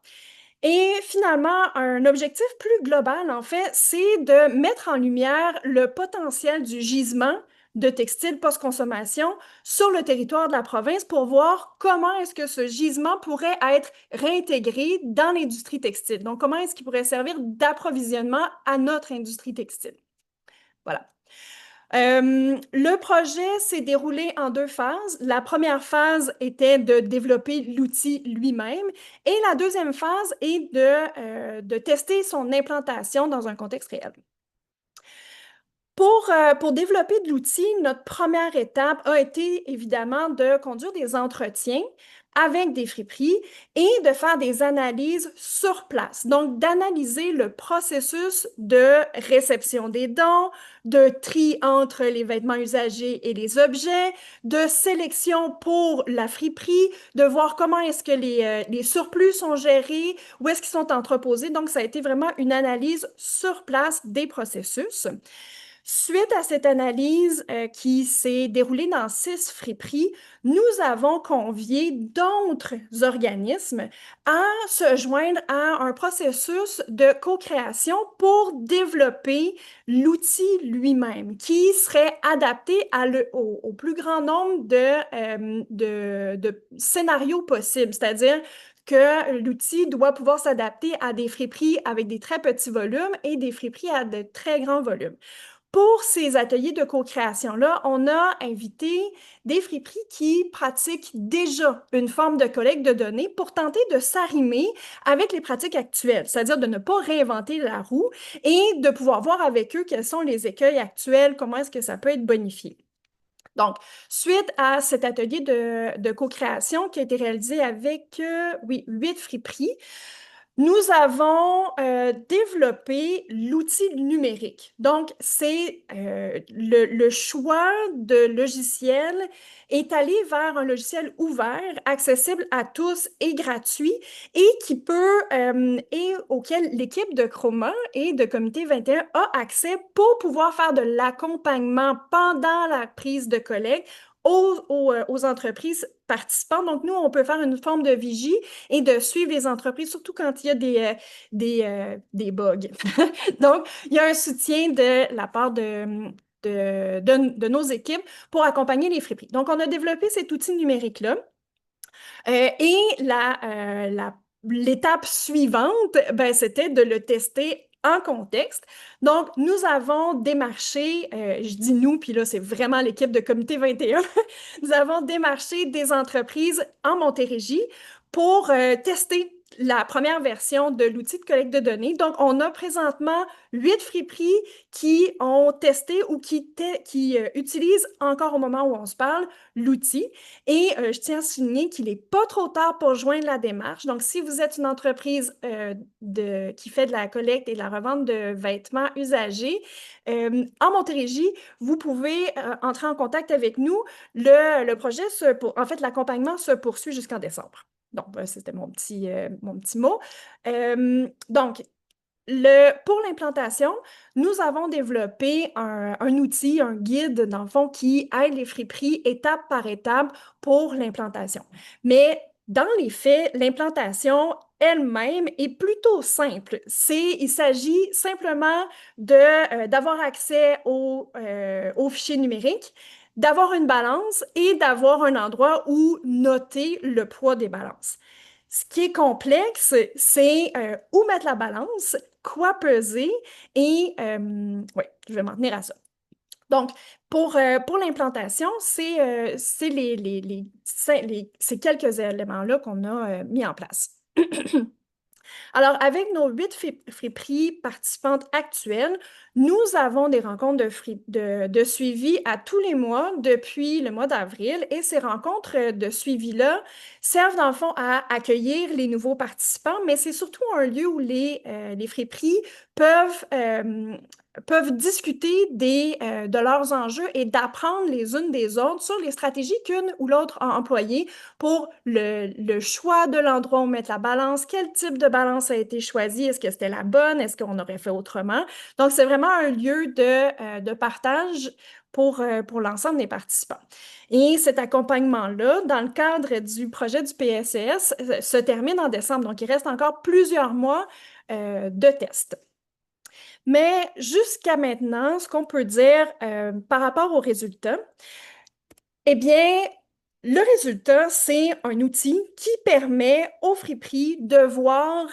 Et finalement, un objectif plus global, en fait, c'est de mettre en lumière le potentiel du gisement de textiles post-consommation sur le territoire de la province pour voir comment est-ce que ce gisement pourrait être réintégré dans l'industrie textile. Donc, comment est-ce qu'il pourrait servir d'approvisionnement à notre industrie textile. Voilà. Le projet s'est déroulé en 2 phases. La première phase était de développer l'outil lui-même et la deuxième phase est de tester son implantation dans un contexte réel. Pour développer de l'outil, notre première étape a été évidemment de conduire des entretiens avec des friperies et de faire des analyses sur place. Donc, d'analyser le processus de réception des dons, de tri entre les vêtements usagés et les objets, de sélection pour la friperie, de voir comment est-ce que les surplus sont gérés, où est-ce qu'ils sont entreposés. Donc, ça a été vraiment une analyse sur place des processus. Suite à cette analyse qui s'est déroulée dans 6 friperies, nous avons convié d'autres organismes à se joindre à un processus de co-création pour développer l'outil lui-même qui serait adapté au plus grand nombre de scénarios possibles, c'est-à-dire que l'outil doit pouvoir s'adapter à des friperies avec des très petits volumes et des friperies à de très grands volumes. Pour ces ateliers de co-création-là, on a invité des friperies qui pratiquent déjà une forme de collecte de données pour tenter de s'arrimer avec les pratiques actuelles, c'est-à-dire de ne pas réinventer la roue et de pouvoir voir avec eux quels sont les écueils actuels, comment est-ce que ça peut être bonifié. Donc, suite à cet atelier de co-création qui a été réalisé avec 8 friperies, nous avons développé l'outil numérique. Donc, c'est le choix de logiciel est allé vers un logiciel ouvert, accessible à tous et gratuit, et et auquel l'équipe de Chroma et de Comité 21 a accès pour pouvoir faire de l'accompagnement pendant la prise de collecte aux entreprises participantes. Donc, nous, on peut faire une forme de vigie et de suivre les entreprises, surtout quand il y a des bugs. Donc, il y a un soutien de la part de nos équipes pour accompagner les friperies. Donc, on a développé cet outil numérique-là. Et l'étape suivante, c'était de le tester en contexte. Donc, nous avons démarché, je dis nous, puis là, c'est vraiment l'équipe de Comité 21, nous avons démarché des entreprises en Montérégie pour tester la première version de l'outil de collecte de données. Donc, on a présentement 8 friperies qui ont testé ou qui utilisent encore au moment où on se parle l'outil. Et je tiens à souligner qu'il n'est pas trop tard pour joindre la démarche. Donc, si vous êtes une entreprise qui fait de la collecte et de la revente de vêtements usagés, en Montérégie, vous pouvez entrer en contact avec nous. Le projet, en fait, l'accompagnement se poursuit jusqu'en décembre. Donc, c'était mon petit mot. Donc, pour l'implantation, nous avons développé un outil, un guide, dans le fond, qui aide les friperies étape par étape pour l'implantation. Mais dans les faits, l'implantation elle-même est plutôt simple. Il s'agit simplement d'avoir accès aux fichiers numériques, d'avoir une balance et d'avoir un endroit où noter le poids des balances. Ce qui est complexe, c'est où mettre la balance, quoi peser et oui, je vais m'en tenir à ça. Donc, pour l'implantation, c'est ces quelques éléments-là qu'on a mis en place. Alors, avec nos 8 friperies participantes actuelles, nous avons des rencontres de suivi à tous les mois depuis le mois d'avril et ces rencontres de suivi-là servent dans le fond à accueillir les nouveaux participants, mais c'est surtout un lieu où les friperies peuvent discuter de leurs enjeux et d'apprendre les unes des autres sur les stratégies qu'une ou l'autre a employées pour le choix de l'endroit où mettre la balance, quel type de balance a été choisi, est-ce que c'était la bonne, est-ce qu'on aurait fait autrement. Donc, c'est vraiment un lieu de partage pour l'ensemble des participants. Et cet accompagnement-là, dans le cadre du projet du PSES, se termine en décembre. Donc, il reste encore plusieurs mois de tests. Mais jusqu'à maintenant, ce qu'on peut dire par rapport aux résultats, eh bien, le résultat, c'est un outil qui permet aux friperies de voir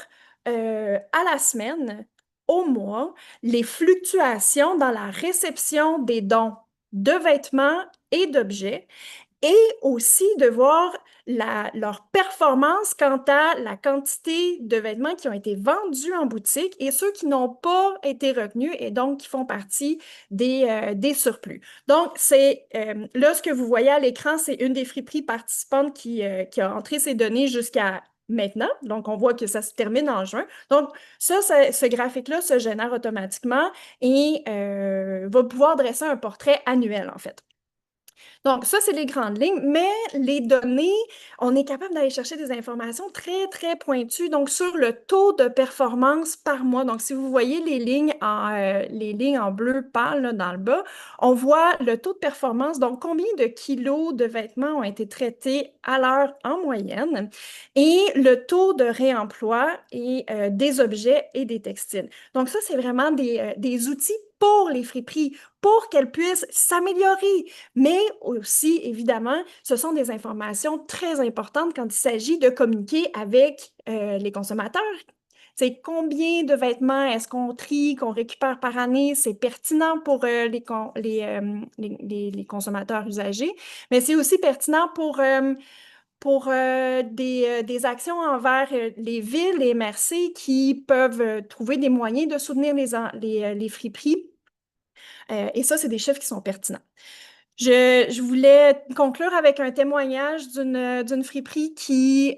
à la semaine, au mois, les fluctuations dans la réception des dons de vêtements et d'objets et aussi de voir leur performance quant à la quantité de vêtements qui ont été vendus en boutique et ceux qui n'ont pas été retenus et donc qui font partie des surplus. Donc, là, ce que vous voyez à l'écran, c'est une des friperies participantes qui a entré ces données jusqu'à maintenant. Donc, on voit que ça se termine en juin. Donc, ce graphique-là se génère automatiquement et va pouvoir dresser un portrait annuel, en fait. Donc, ça, c'est les grandes lignes, mais les données, on est capable d'aller chercher des informations très, très pointues, donc sur le taux de performance par mois. Donc, si vous voyez les lignes en bleu pâle là, dans le bas, on voit le taux de performance, donc combien de kilos de vêtements ont été traités à l'heure en moyenne, et le taux de réemploi des objets et des textiles. Donc, ça, c'est vraiment des outils pour les friperies, pour qu'elles puissent s'améliorer. Mais aussi, évidemment, ce sont des informations très importantes quand il s'agit de communiquer avec les consommateurs. C'est combien de vêtements est-ce qu'on trie, qu'on récupère par année? C'est pertinent pour les consommateurs usagers, mais c'est aussi pertinent pour des actions envers les villes, les MRC qui peuvent trouver des moyens de soutenir les friperies. Et ça, c'est des chiffres qui sont pertinents. Je voulais conclure avec un témoignage d'une friperie qui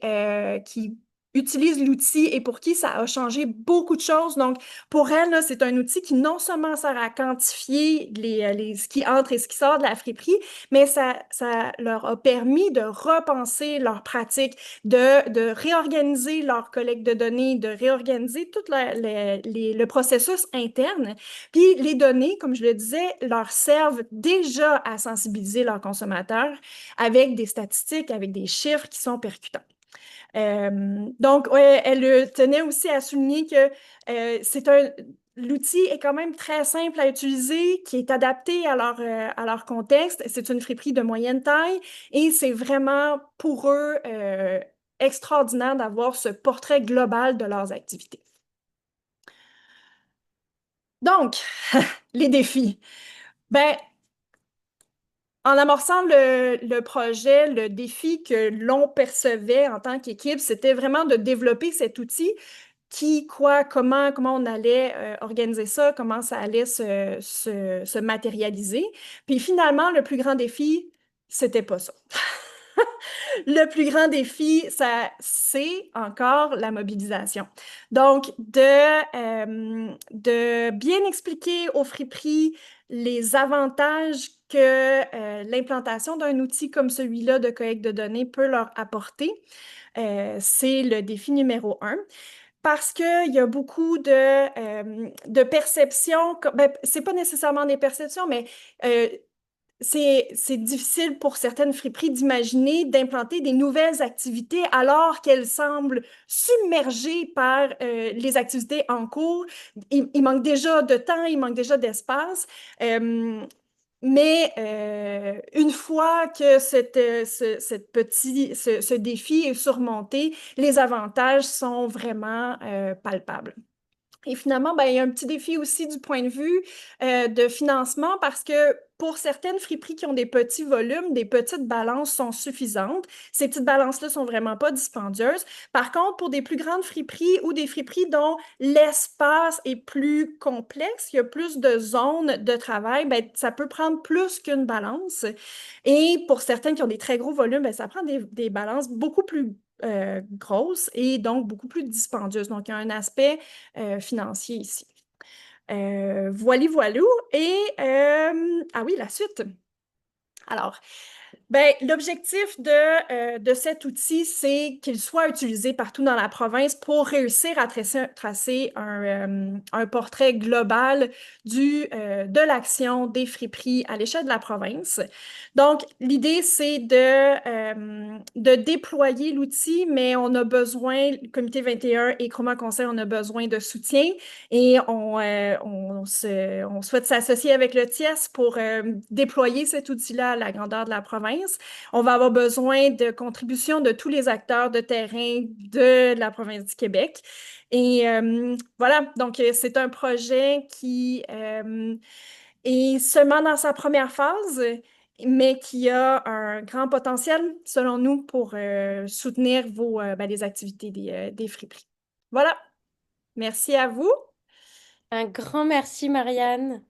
utilise l'outil et pour qui ça a changé beaucoup de choses. Donc, pour elle, là, c'est un outil qui non seulement sert à quantifier ce qui entre et ce qui sort de la friperie, mais ça leur a permis de repenser leurs pratiques, de réorganiser leur collecte de données, de réorganiser tout le processus interne. Puis les données, comme je le disais, leur servent déjà à sensibiliser leurs consommateurs avec des statistiques, avec des chiffres qui sont percutants. Donc, ouais, elle tenait aussi à souligner que l'outil est quand même très simple à utiliser, qui est adapté à leur contexte. C'est une friperie de moyenne taille et c'est vraiment pour eux extraordinaire d'avoir ce portrait global de leurs activités. Donc, les défis. Ben, En amorçant le projet, le défi que l'on percevait en tant qu'équipe, c'était vraiment de développer cet outil qui, quoi, comment on allait organiser ça, comment ça allait se matérialiser. Puis finalement, le plus grand défi, c'était pas ça. Le plus grand défi, ça, c'est encore la mobilisation. Donc, de bien expliquer aux friperies les avantages que l'implantation d'un outil comme celui-là de collecte de données peut leur apporter, c'est le défi numéro un. Parce qu'il y a beaucoup de perceptions, ben, c'est pas nécessairement des perceptions, mais c'est difficile pour certaines friperies d'imaginer d'implanter des nouvelles activités alors qu'elles semblent submergées par les activités en cours. Il manque déjà de temps, il manque déjà d'espace. Mais une fois que ce défi est surmonté, les avantages sont vraiment palpables. Et finalement, ben, il y a un petit défi aussi du point de vue de financement parce que pour certaines friperies qui ont des petits volumes, des petites balances sont suffisantes. Ces petites balances-là sont vraiment pas dispendieuses. Par contre, pour des plus grandes friperies ou des friperies dont l'espace est plus complexe, il y a plus de zones de travail, ben, ça peut prendre plus qu'une balance. Et pour certaines qui ont des très gros volumes, ben, ça prend des balances beaucoup plus grosses et donc beaucoup plus dispendieuses. Donc, il y a un aspect financier ici. Voilou. Et, ah oui, la suite. Alors, ben, l'objectif de cet outil, c'est qu'il soit utilisé partout dans la province pour réussir à tracer un portrait global de l'action des friperies à l'échelle de la province. Donc, l'idée, c'est de déployer l'outil, mais on a besoin, le Comité 21 et Chroma Conseil, on a besoin de soutien et on souhaite s'associer avec le TIES pour déployer cet outil-là à la grandeur de la province. On va avoir besoin de contributions de tous les acteurs de terrain de la province du Québec. Et voilà, donc c'est un projet qui est seulement dans sa première phase, mais qui a un grand potentiel, selon nous, pour soutenir les activités des friperies. Voilà. Merci à vous. Un grand merci, Marianne.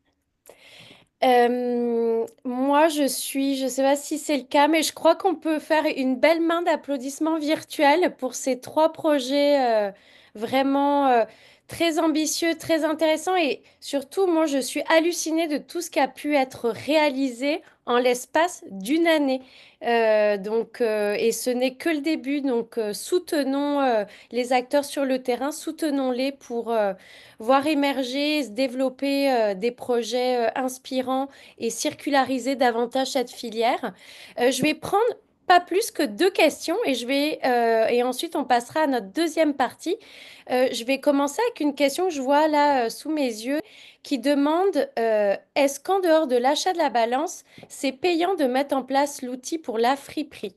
Moi, je ne sais pas si c'est le cas, mais je crois qu'on peut faire une belle main d'applaudissements virtuels pour ces trois projets vraiment très ambitieux, très intéressants. Et surtout, moi, je suis hallucinée de tout ce qui a pu être réalisé en l'espace d'une année. Et ce n'est que le début. Donc, soutenons les acteurs sur le terrain, soutenons-les pour voir émerger et se développer des projets inspirants et circulariser davantage cette filière. Je vais prendre pas plus que deux questions et ensuite on passera à notre deuxième partie. Je vais commencer avec une question que je vois là sous mes yeux qui demande est-ce qu'en dehors de l'achat de la balance, c'est payant de mettre en place l'outil pour la friperie?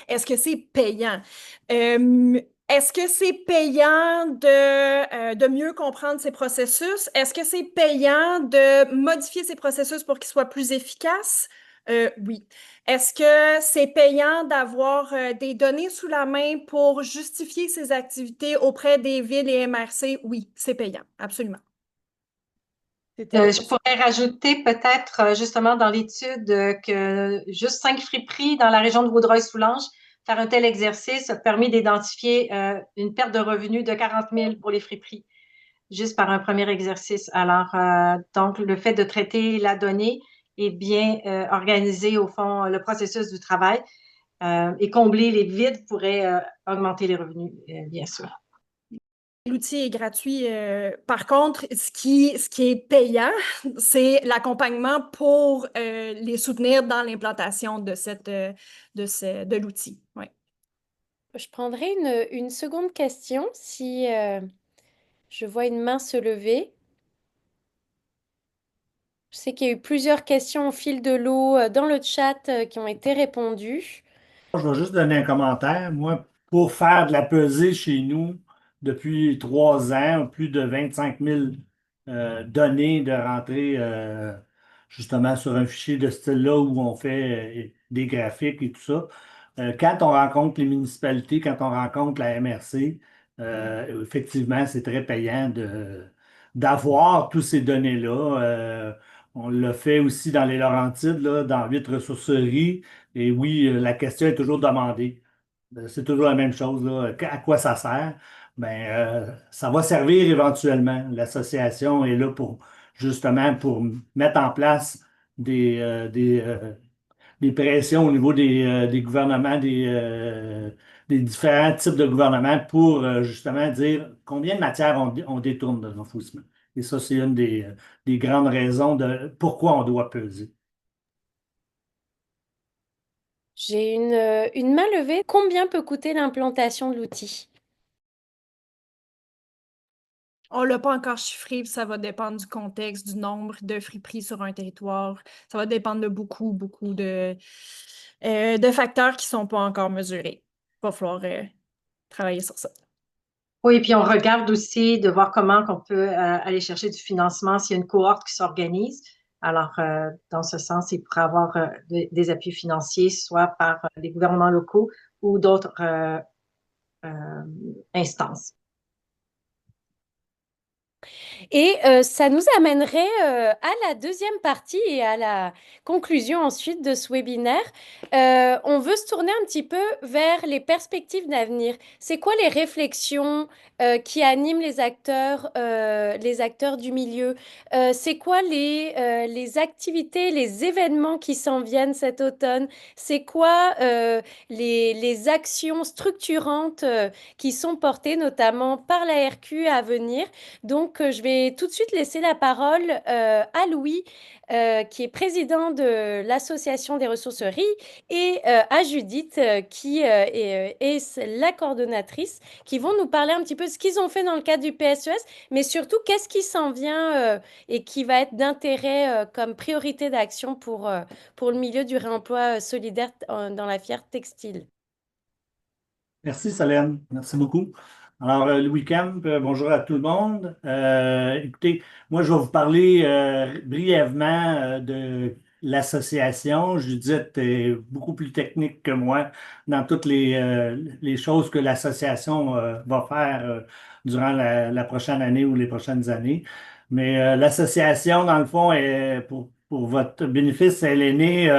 Est-ce que c'est payant? Est-ce que c'est payant de mieux comprendre ces processus? Est-ce que c'est payant de modifier ces processus pour qu'ils soient plus efficaces? Oui. Est-ce que c'est payant d'avoir des données sous la main pour justifier ces activités auprès des villes et MRC? Oui, c'est payant, absolument. Je pourrais rajouter peut-être justement dans l'étude que juste 5 friperies dans la région de Vaudreuil-Soulanges, faire un tel exercice a permis d'identifier une perte de revenus de 40 000 pour les friperies, juste par un premier exercice. Alors, donc, le fait de traiter la donnée et bien organiser au fond le processus du travail et combler les vides pourrait augmenter les revenus, bien sûr. L'outil est gratuit. Par contre, ce qui est payant, c'est l'accompagnement pour les soutenir dans l'implantation de l'outil. Ouais. Je prendrai une seconde question si je vois une main se lever. Je sais qu'il y a eu plusieurs questions au fil de l'eau dans le chat qui ont été répondues. Je vais juste donner un commentaire. Moi, pour faire de la pesée chez nous depuis 3 ans, plus de 25 000 données de rentrée. justement sur un fichier de ce style-là où on fait des graphiques et tout ça. Quand on rencontre les municipalités, quand on rencontre la MRC, effectivement, c'est très payant d'avoir tous ces données-là. On l'a fait aussi dans les Laurentides, là, dans 8 ressourceries. Et oui, la question est toujours demandée. C'est toujours la même chose, là. À quoi ça sert? Ben, ça va servir éventuellement. L'association est là pour justement pour mettre en place des pressions au niveau des gouvernements, des différents types de gouvernements pour justement dire combien de matières on détourne de l'enfouissement. Et ça, c'est une des grandes raisons de pourquoi on doit peser. J'ai une main levée. Combien peut coûter l'implantation de l'outil? On ne l'a pas encore chiffré, puis ça va dépendre du contexte, du nombre de friperies sur un territoire. Ça va dépendre de beaucoup de facteurs qui ne sont pas encore mesurés. Il va falloir travailler sur ça. Oui, puis on regarde aussi de voir comment on peut aller chercher du financement s'il y a une cohorte qui s'organise. Alors, dans ce sens, il pourrait y avoir des appuis financiers, soit par les gouvernements locaux ou d'autres instances. Et ça nous amènerait à la deuxième partie et à la conclusion ensuite de ce webinaire. On veut se tourner un petit peu vers les perspectives d'avenir. C'est quoi les réflexions qui animent les acteurs du milieu? C'est quoi les activités, les événements qui s'en viennent cet automne? C'est quoi les actions structurantes qui sont portées notamment par la RQ à venir? Donc, je vais tout de suite laisser la parole à Louis, qui est président de l'Association des ressourceries, et à Judith, qui est la coordonnatrice, qui vont nous parler un petit peu de ce qu'ils ont fait dans le cadre du PSES, mais surtout qu'est-ce qui s'en vient et qui va être d'intérêt comme priorité d'action pour le milieu du réemploi solidaire dans la filière textile. Merci, Solène. Merci beaucoup. Alors, Louis Camp, bonjour à tout le monde. Écoutez, moi, je vais vous parler brièvement de l'association. Judith est beaucoup plus technique que moi dans toutes les choses que l'association va faire durant la prochaine année ou les prochaines années. Mais l'association, dans le fond, pour votre bénéfice, elle est née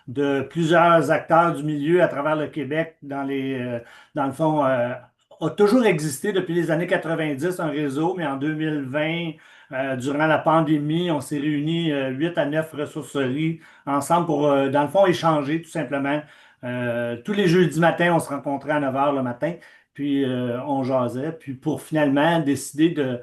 de plusieurs acteurs du milieu à travers le Québec dans le fond, a toujours existé depuis les années 90 un réseau, mais en 2020, durant la pandémie, on s'est réunis 8 à 9 ressourceries ensemble pour, dans le fond, échanger tout simplement. Tous les jeudis matins, on se rencontrait à 9 h le matin, puis on jasait, puis pour finalement décider de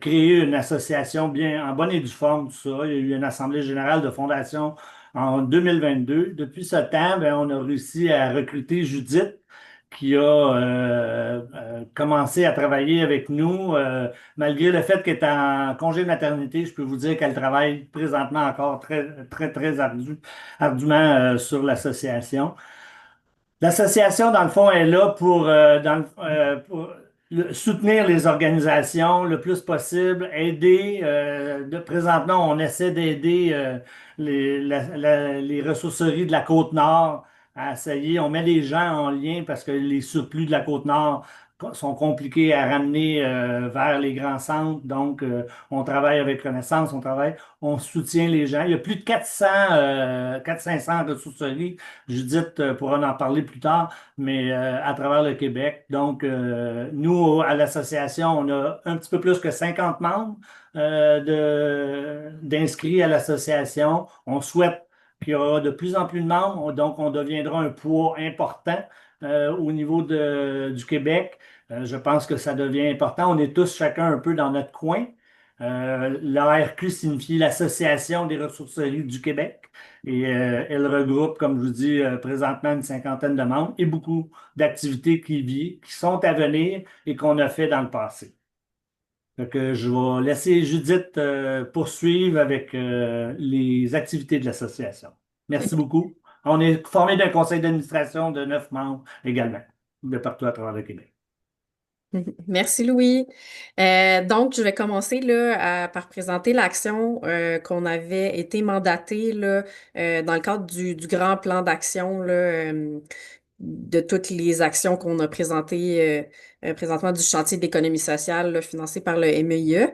créer une association bien en bonne et due forme, tout ça. Il y a eu une assemblée générale de fondation en 2022. Depuis ce temps, ben, on a réussi à recruter Judith, qui a commencé à travailler avec nous. Malgré le fait qu'elle est en congé de maternité, je peux vous dire qu'elle travaille présentement encore très ardument sur l'association. L'association, dans le fond, est là pour soutenir les organisations le plus possible, aider. Présentement, on essaie d'aider les ressourceries de la Côte-Nord à essayer. On met les gens en lien parce que les surplus de la Côte-Nord sont compliqués à ramener vers les grands centres. Donc, on travaille avec Renaissance, on soutient les gens. Il y a plus de 400-500 ressourceries. Judith pourra en parler plus tard, mais à travers le Québec. Donc, nous, à l'association, on a un petit peu plus que 50 membres d'inscrits à l'association. On souhaite qu'il y aura de plus en plus de membres, donc on deviendra un poids important au niveau du Québec. Je pense que ça devient important. On est tous chacun un peu dans notre coin. L'ARQ signifie l'Association des ressourceries du Québec et elle regroupe, comme je vous dis, présentement une cinquantaine de membres et beaucoup d'activités qui sont à venir et qu'on a fait dans le passé. Donc, je vais laisser Judith poursuivre avec les activités de l'association. Merci beaucoup. On est formé d'un conseil d'administration de 9 membres également, de partout à travers le Québec. Merci Louis. Donc, je vais commencer là, par présenter l'action qu'on avait été mandaté là, dans le cadre du grand plan d'action là, de toutes les actions qu'on a présentées présentement du chantier de l'économie sociale là, financé par le MIE.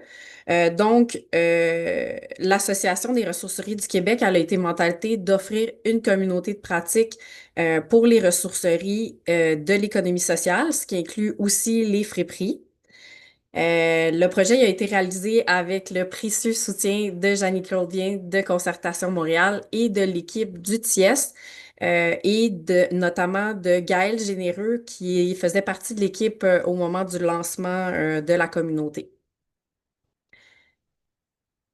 L'Association des ressourceries du Québec, elle a été mandatée d'offrir une communauté de pratique pour les ressourceries de l'économie sociale, ce qui inclut aussi les friperies. Le projet a été réalisé avec le précieux soutien de Jeannie Claudien de Concertation Montréal et de l'équipe du TIES et notamment de Gaël Généreux qui faisait partie de l'équipe au moment du lancement de la communauté.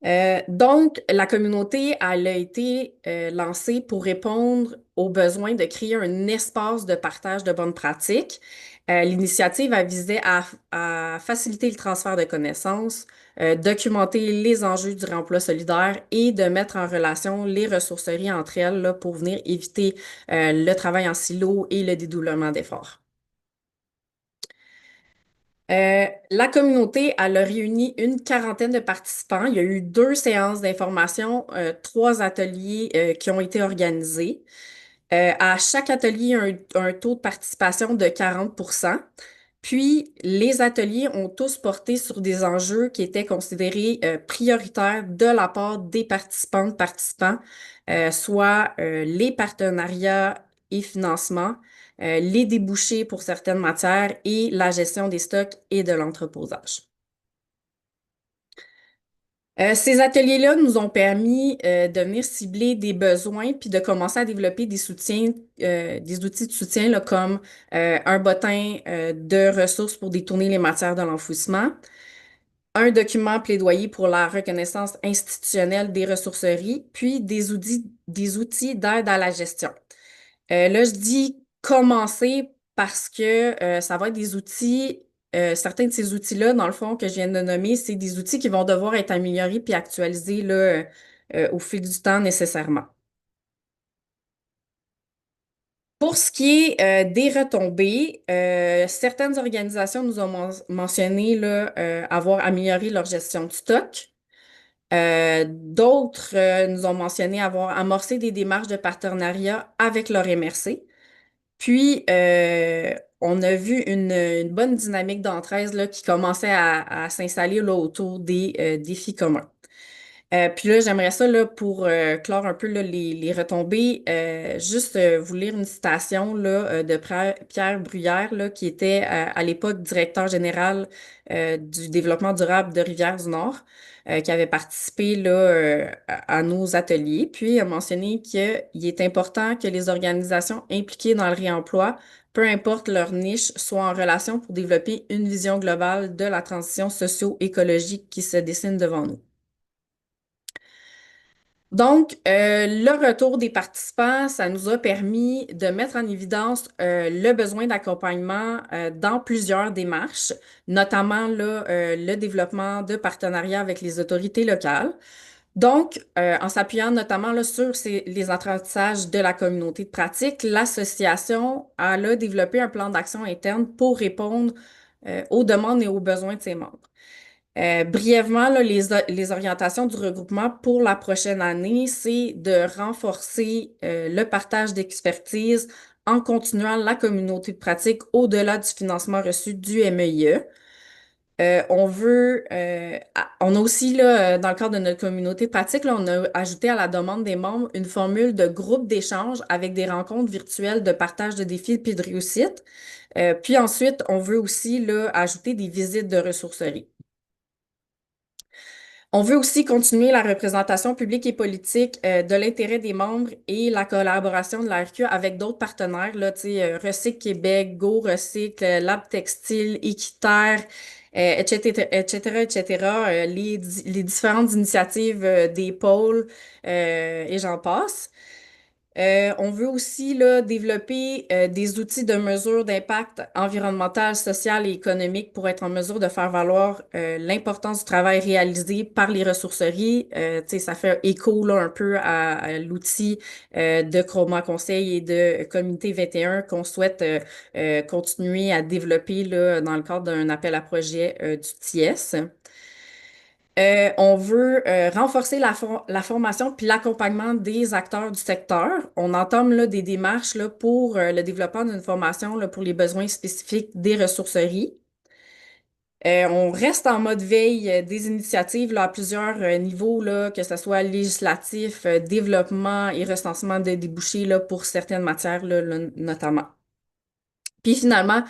La communauté, elle a été lancée pour répondre aux besoins de créer un espace de partage de bonnes pratiques. L'initiative a visé à faciliter le transfert de connaissances, documenter les enjeux du réemploi solidaire et de mettre en relation les ressourceries entre elles là, pour venir éviter le travail en silo et le dédoublement d'efforts. La communauté, elle a réuni une quarantaine de participants. Il y a eu 2 séances d'information, 3 ateliers qui ont été organisés. À chaque atelier, il y a un taux de participation de 40%. Puis, les ateliers ont tous porté sur des enjeux qui étaient considérés prioritaires de la part des participantes, participants, soit les partenariats et financements, les débouchés pour certaines matières et la gestion des stocks et de l'entreposage. Ces ateliers-là nous ont permis de venir cibler des besoins puis de commencer à développer des soutiens, des outils de soutien là, comme un bottin de ressources pour détourner les matières de l'enfouissement, un document plaidoyer pour la reconnaissance institutionnelle des ressourceries, puis des outils d'aide à la gestion. Là, je dis commencer parce que ça va être des outils, certains de ces outils-là, dans le fond, que je viens de nommer, c'est des outils qui vont devoir être améliorés puis actualisés là, au fil du temps nécessairement. Pour ce qui est des retombées, certaines organisations nous ont mentionné là, avoir amélioré leur gestion de stock. D'autres nous ont mentionné avoir amorcé des démarches de partenariat avec leur MRC. Puis, on a vu une bonne dynamique d'entraide là, qui commençait à s'installer là, autour des défis communs. Puis là, j'aimerais ça là, pour clore un peu là, les retombées, juste vous lire une citation là, de Pierre Bruyère, là, qui était à l'époque directeur général du développement durable de Rivière-du-Nord, qui avait participé là, à nos ateliers. Puis, il a mentionné qu'il est important que les organisations impliquées dans le réemploi, peu importe leur niche, soient en relation pour développer une vision globale de la transition socio-écologique qui se dessine devant nous. Donc, le retour des participants, ça nous a permis de mettre en évidence le besoin d'accompagnement dans plusieurs démarches, notamment là, le développement de partenariats avec les autorités locales. Donc, en s'appuyant notamment là, sur les apprentissages de la communauté de pratique, l'association a développé un plan d'action interne pour répondre aux demandes et aux besoins de ses membres. Brièvement, là, les orientations du regroupement pour la prochaine année, c'est de renforcer le partage d'expertise en continuant la communauté de pratique au-delà du financement reçu du MIE. On a aussi, là, dans le cadre de notre communauté de pratique, là, on a ajouté à la demande des membres une formule de groupe d'échange avec des rencontres virtuelles de partage de défis et de réussite. Puis ensuite, on veut aussi là, ajouter des visites de ressourceries. On veut aussi continuer la représentation publique et politique de l'intérêt des membres et la collaboration de la RQ avec d'autres partenaires, là, Recycle Québec, Go Recycle, Lab Textile, Équiterre, etc., etc., etc., les différentes initiatives des pôles et j'en passe. On veut aussi là, développer des outils de mesure d'impact environnemental, social et économique pour être en mesure de faire valoir l'importance du travail réalisé par les ressourceries. Tu sais, ça fait écho là, un peu à l'outil de Chroma Conseil et de Communauté 21 qu'on souhaite continuer à développer là, dans le cadre d'un appel à projet du TIES. On veut renforcer la formation puis l'accompagnement des acteurs du secteur. On entame là, des démarches là, pour le développement d'une formation là, pour les besoins spécifiques des ressourceries. On reste en mode veille des initiatives là, à plusieurs niveaux, là, que ce soit législatif, développement et recensement de débouchés là, pour certaines matières là, notamment. Puis finalement,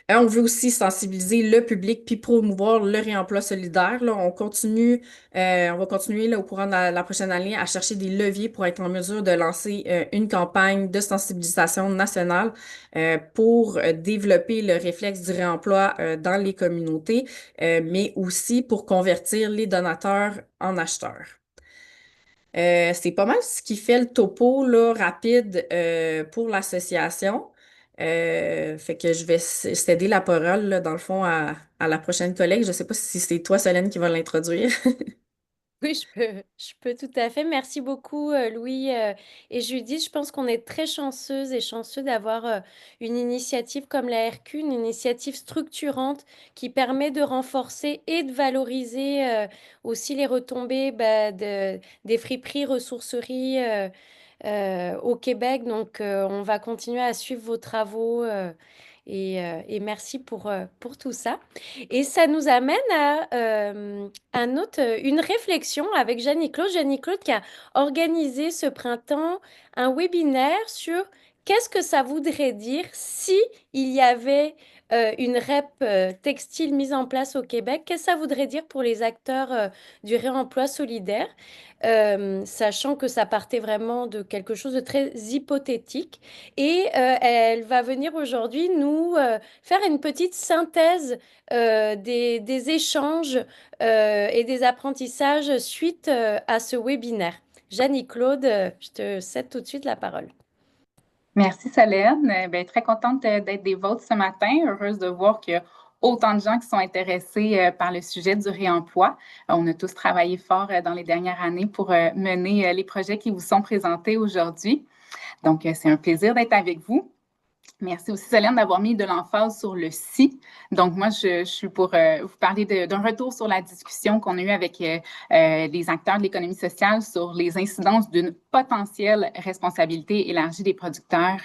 on veut aussi sensibiliser le public puis promouvoir le réemploi solidaire. Là, on va continuer là, au courant de la prochaine année à chercher des leviers pour être en mesure de lancer une campagne de sensibilisation nationale pour développer le réflexe du réemploi dans les communautés, mais aussi pour convertir les donateurs en acheteurs. C'est pas mal ce qui fait le topo là, rapide pour l'association. Fait que je vais céder la parole, là, dans le fond, à la prochaine collègue. Je sais pas si c'est toi, Solène, qui va l'introduire. Oui, je peux tout à fait. Merci beaucoup, Louis et Judith. Je pense qu'on est très chanceuses et chanceux d'avoir une initiative comme la RQ, une initiative structurante qui permet de renforcer et de valoriser aussi les retombées des friperies, ressourceries au Québec. Donc, on va continuer à suivre vos travaux et merci pour tout ça. Et ça nous amène à une réflexion avec Jeannie-Claude. Jeannie-Claude qui a organisé ce printemps un webinaire sur qu'est-ce que ça voudrait dire si il y avait une REP textile mise en place au Québec. Qu'est-ce que ça voudrait dire pour les acteurs du réemploi solidaire, sachant que ça partait vraiment de quelque chose de très hypothétique. Et elle va venir aujourd'hui nous faire une petite synthèse des échanges et des apprentissages suite à ce webinaire. Jeannie-Claude, je te cède tout de suite la parole. Merci Solène. Ben, très contente d'être des vôtres ce matin. Heureuse de voir qu'il y a autant de gens qui sont intéressés par le sujet du réemploi. On a tous travaillé fort dans les dernières années pour mener les projets qui vous sont présentés aujourd'hui. Donc, c'est un plaisir d'être avec vous. Merci aussi, Solène, d'avoir mis de l'emphase sur le « si ». Donc, moi, je suis pour vous parler d'un retour sur la discussion qu'on a eue avec les acteurs de l'économie sociale sur les incidences d'une potentielle responsabilité élargie des producteurs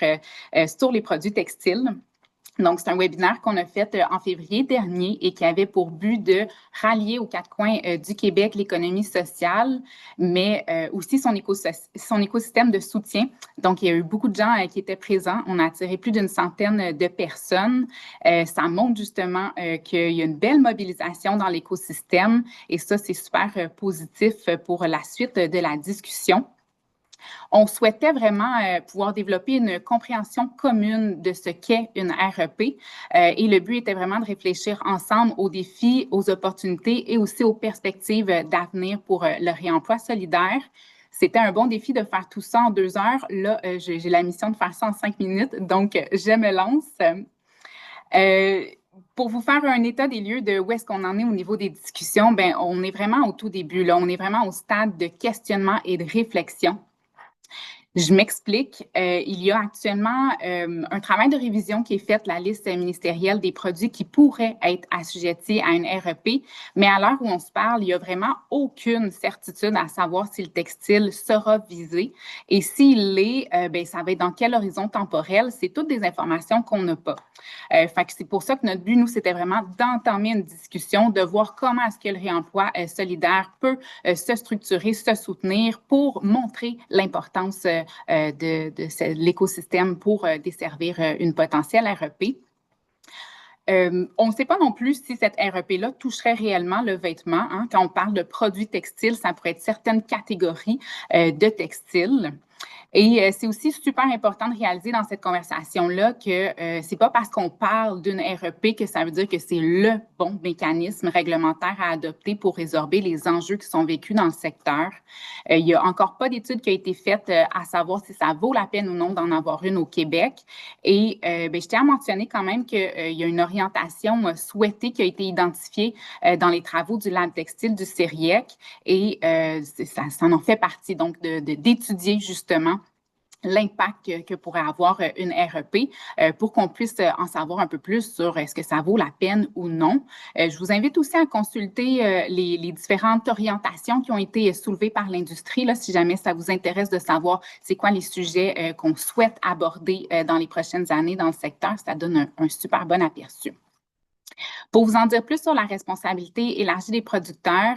sur les produits textiles. Donc, c'est un webinaire qu'on a fait en février dernier et qui avait pour but de rallier aux quatre coins du Québec l'économie sociale, mais aussi son écosystème de soutien. Donc, il y a eu beaucoup de gens qui étaient présents. On a attiré plus d'une centaine de personnes. Ça montre justement qu'il y a une belle mobilisation dans l'écosystème et ça, c'est super positif pour la suite de la discussion. On souhaitait vraiment pouvoir développer une compréhension commune de ce qu'est une REP et le but était vraiment de réfléchir ensemble aux défis, aux opportunités et aussi aux perspectives d'avenir pour le réemploi solidaire. C'était un bon défi de faire tout ça en 2 heures. Là, j'ai la mission de faire ça en 5 minutes, donc je me lance. Pour vous faire un état des lieux de où est-ce qu'on en est au niveau des discussions, bien, on est vraiment au tout début, là. On est vraiment au stade de questionnement et de réflexion. Je m'explique. Il y a actuellement un travail de révision qui est fait, la liste ministérielle des produits qui pourraient être assujettis à une REP, mais à l'heure où on se parle, il n'y a vraiment aucune certitude à savoir si le textile sera visé et s'il l'est, ben, ça va être dans quel horizon temporel. C'est toutes des informations qu'on n'a pas. Fait que c'est pour ça que notre but, nous, c'était vraiment d'entamer une discussion, de voir comment est-ce que le réemploi solidaire peut se structurer, se soutenir pour montrer l'importance de l'écosystème pour desservir une potentielle REP. On ne sait pas non plus si cette REP-là toucherait réellement le vêtement. Hein. Quand on parle de produits textiles, ça pourrait être certaines catégories de textiles. Et c'est aussi super important de réaliser dans cette conversation-là que c'est pas parce qu'on parle d'une REP que ça veut dire que c'est le bon mécanisme réglementaire à adopter pour résorber les enjeux qui sont vécus dans le secteur. Il n'y a encore pas d'étude qui a été faite à savoir si ça vaut la peine ou non d'en avoir une au Québec. Et je tiens à mentionner quand même qu'il y a une orientation souhaitée qui a été identifiée dans les travaux du Lab textile du CERIEC et ça en fait partie, donc d'étudier justement l'impact que pourrait avoir une REP pour qu'on puisse en savoir un peu plus sur est-ce que ça vaut la peine ou non. Je vous invite aussi à consulter les différentes orientations qui ont été soulevées par l'industrie, là, si jamais ça vous intéresse de savoir c'est quoi les sujets qu'on souhaite aborder dans les prochaines années dans le secteur. Ça donne un super bon aperçu. Pour vous en dire plus sur la responsabilité élargie des producteurs,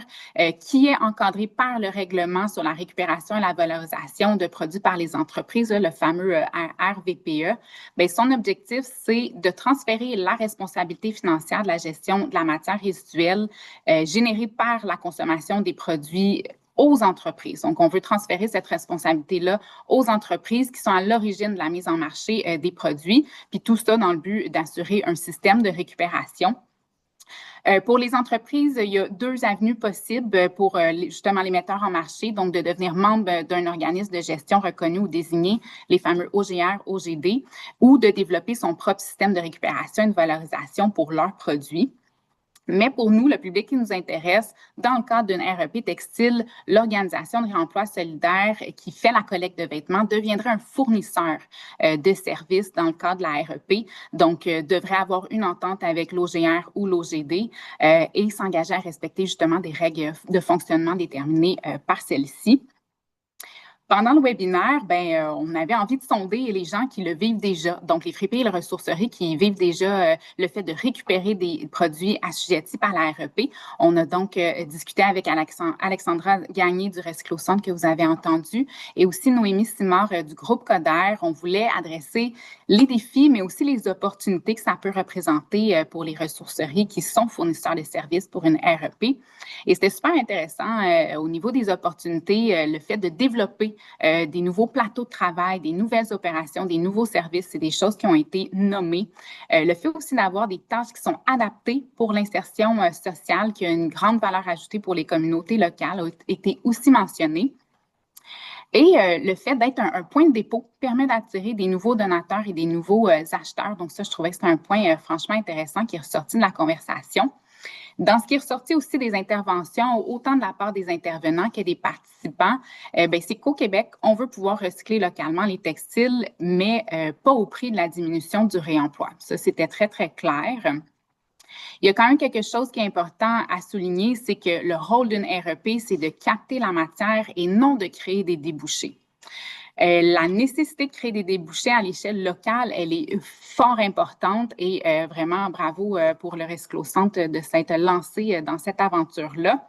qui est encadrée par le règlement sur la récupération et la valorisation de produits par les entreprises, le fameux RVPE, bien, son objectif, c'est de transférer la responsabilité financière de la gestion de la matière résiduelle générée par la consommation des produits aux entreprises. Donc, on veut transférer cette responsabilité-là aux entreprises qui sont à l'origine de la mise en marché des produits, puis tout ça dans le but d'assurer un système de récupération. Pour les entreprises, il y a 2 avenues possibles pour justement les metteurs en marché, donc de devenir membre d'un organisme de gestion reconnu ou désigné, les fameux OGR, OGD, ou de développer son propre système de récupération et de valorisation pour leurs produits. Mais pour nous, le public qui nous intéresse, dans le cadre d'une REP textile, l'Organisation de réemploi solidaire qui fait la collecte de vêtements deviendrait un fournisseur de services dans le cadre de la REP, donc devrait avoir une entente avec l'OGR ou l'OGD et s'engager à respecter justement des règles de fonctionnement déterminées par celle-ci. Pendant le webinaire, on avait envie de sonder les gens qui le vivent déjà, donc les friperies et les ressourceries qui vivent déjà le fait de récupérer des produits assujettis par la REP. On a donc discuté avec Alexandra Gagné du Recyclo-Centre que vous avez entendu et aussi Noémie Simard du groupe Coder. On voulait adresser les défis, mais aussi les opportunités que ça peut représenter pour les ressourceries qui sont fournisseurs de services pour une REP. Et c'était super intéressant au niveau des opportunités, le fait de développer des nouveaux plateaux de travail, des nouvelles opérations, des nouveaux services, c'est des choses qui ont été nommées. Le fait aussi d'avoir des tâches qui sont adaptées pour l'insertion sociale, qui a une grande valeur ajoutée pour les communautés locales, a été aussi mentionné. Et le fait d'être un point de dépôt permet d'attirer des nouveaux donateurs et des nouveaux acheteurs. Donc ça, je trouvais que c'était un point franchement intéressant qui est ressorti de la conversation. Dans ce qui est ressorti aussi des interventions, autant de la part des intervenants que des participants, c'est qu'au Québec, on veut pouvoir recycler localement les textiles, mais pas au prix de la diminution du réemploi. Ça, c'était très, très clair. Il y a quand même quelque chose qui est important à souligner, c'est que le rôle d'une REP, c'est de capter la matière et non de créer des débouchés. La nécessité de créer des débouchés à l'échelle locale, elle est fort importante et vraiment bravo pour le Recyclo-Centre de s'être lancé dans cette aventure-là.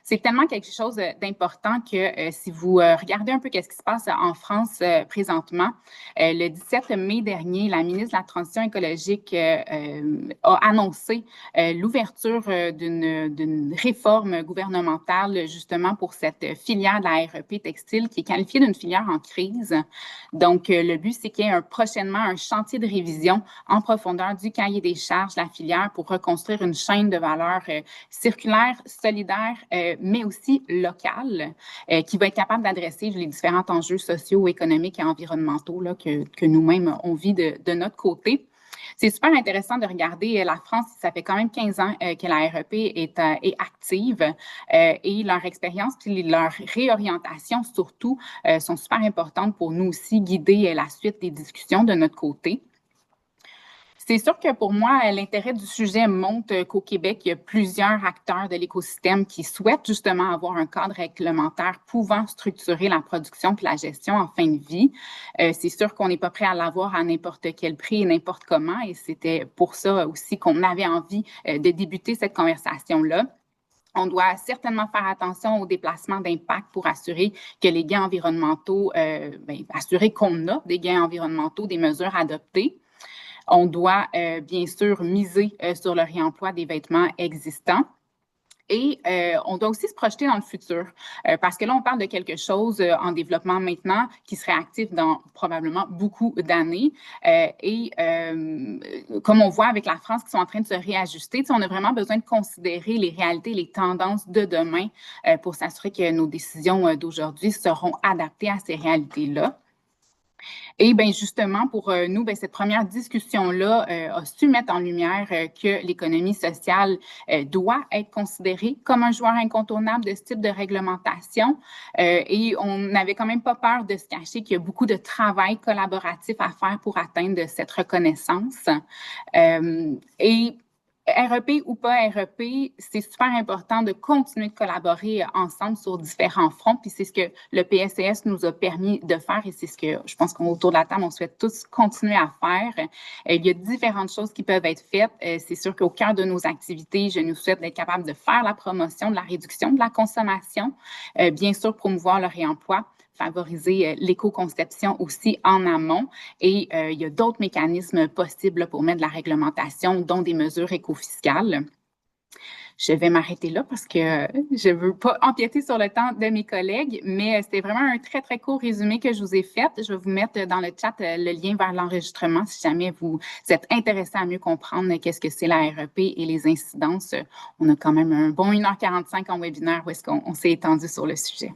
C'est tellement quelque chose d'important que si vous regardez un peu ce qui se passe en France présentement, le 17 mai dernier, la ministre de la Transition écologique a annoncé l'ouverture d'une réforme gouvernementale justement pour cette filière de la REP textile qui est qualifiée d'une filière en crise. Donc, le but, c'est qu'il y ait prochainement un chantier de révision en profondeur du cahier des charges de la filière pour reconstruire une chaîne de valeur circulaire, solidaire, mais aussi locale, qui va être capable d'adresser les différents enjeux sociaux, économiques et environnementaux là, que nous-mêmes on vit de notre côté. C'est super intéressant de regarder la France, ça fait quand même 15 ans que la REP est active et leur expérience puis leur réorientation surtout sont super importantes pour nous aussi guider la suite des discussions de notre côté. C'est sûr que pour moi, l'intérêt du sujet montre qu'au Québec, il y a plusieurs acteurs de l'écosystème qui souhaitent justement avoir un cadre réglementaire pouvant structurer la production puis la gestion en fin de vie. C'est sûr qu'on n'est pas prêt à l'avoir à n'importe quel prix et n'importe comment et c'était pour ça aussi qu'on avait envie de débuter cette conversation-là. On doit certainement faire attention aux déplacements d'impact pour assurer que les gains environnementaux, assurer qu'on a des gains environnementaux, des mesures adoptées. On doit bien sûr miser sur le réemploi des vêtements existants. Et on doit aussi se projeter dans le futur, parce que là, on parle de quelque chose en développement maintenant qui serait actif dans probablement beaucoup d'années. Comme on voit avec la France qui sont en train de se réajuster, on a vraiment besoin de considérer les réalités, les tendances de demain pour s'assurer que nos décisions d'aujourd'hui seront adaptées à ces réalités-là. Et bien justement, pour nous, cette première discussion-là a su mettre en lumière que l'économie sociale doit être considérée comme un joueur incontournable de ce type de réglementation. Et on n'avait quand même pas peur de se cacher qu'il y a beaucoup de travail collaboratif à faire pour atteindre cette reconnaissance. Et REP ou pas REP, c'est super important de continuer de collaborer ensemble sur différents fronts. Puis c'est ce que le PSCS nous a permis de faire et c'est ce que je pense qu'autour de la table, on souhaite tous continuer à faire. Il y a différentes choses qui peuvent être faites. C'est sûr qu'au cœur de nos activités, je nous souhaite d'être capable de faire la promotion de la réduction de la consommation, bien sûr promouvoir le réemploi, favoriser l'éco-conception aussi en amont. Et il y a d'autres mécanismes possibles pour mettre de la réglementation, dont des mesures éco-fiscales. Je vais m'arrêter là parce que je ne veux pas empiéter sur le temps de mes collègues, mais c'était vraiment un très, très court résumé que je vous ai fait. Je vais vous mettre dans le chat le lien vers l'enregistrement si jamais vous êtes intéressé à mieux comprendre qu'est-ce que c'est la REP et les incidences. On a quand même un bon 1h45 en webinaire où est-ce qu'on s'est étendu sur le sujet.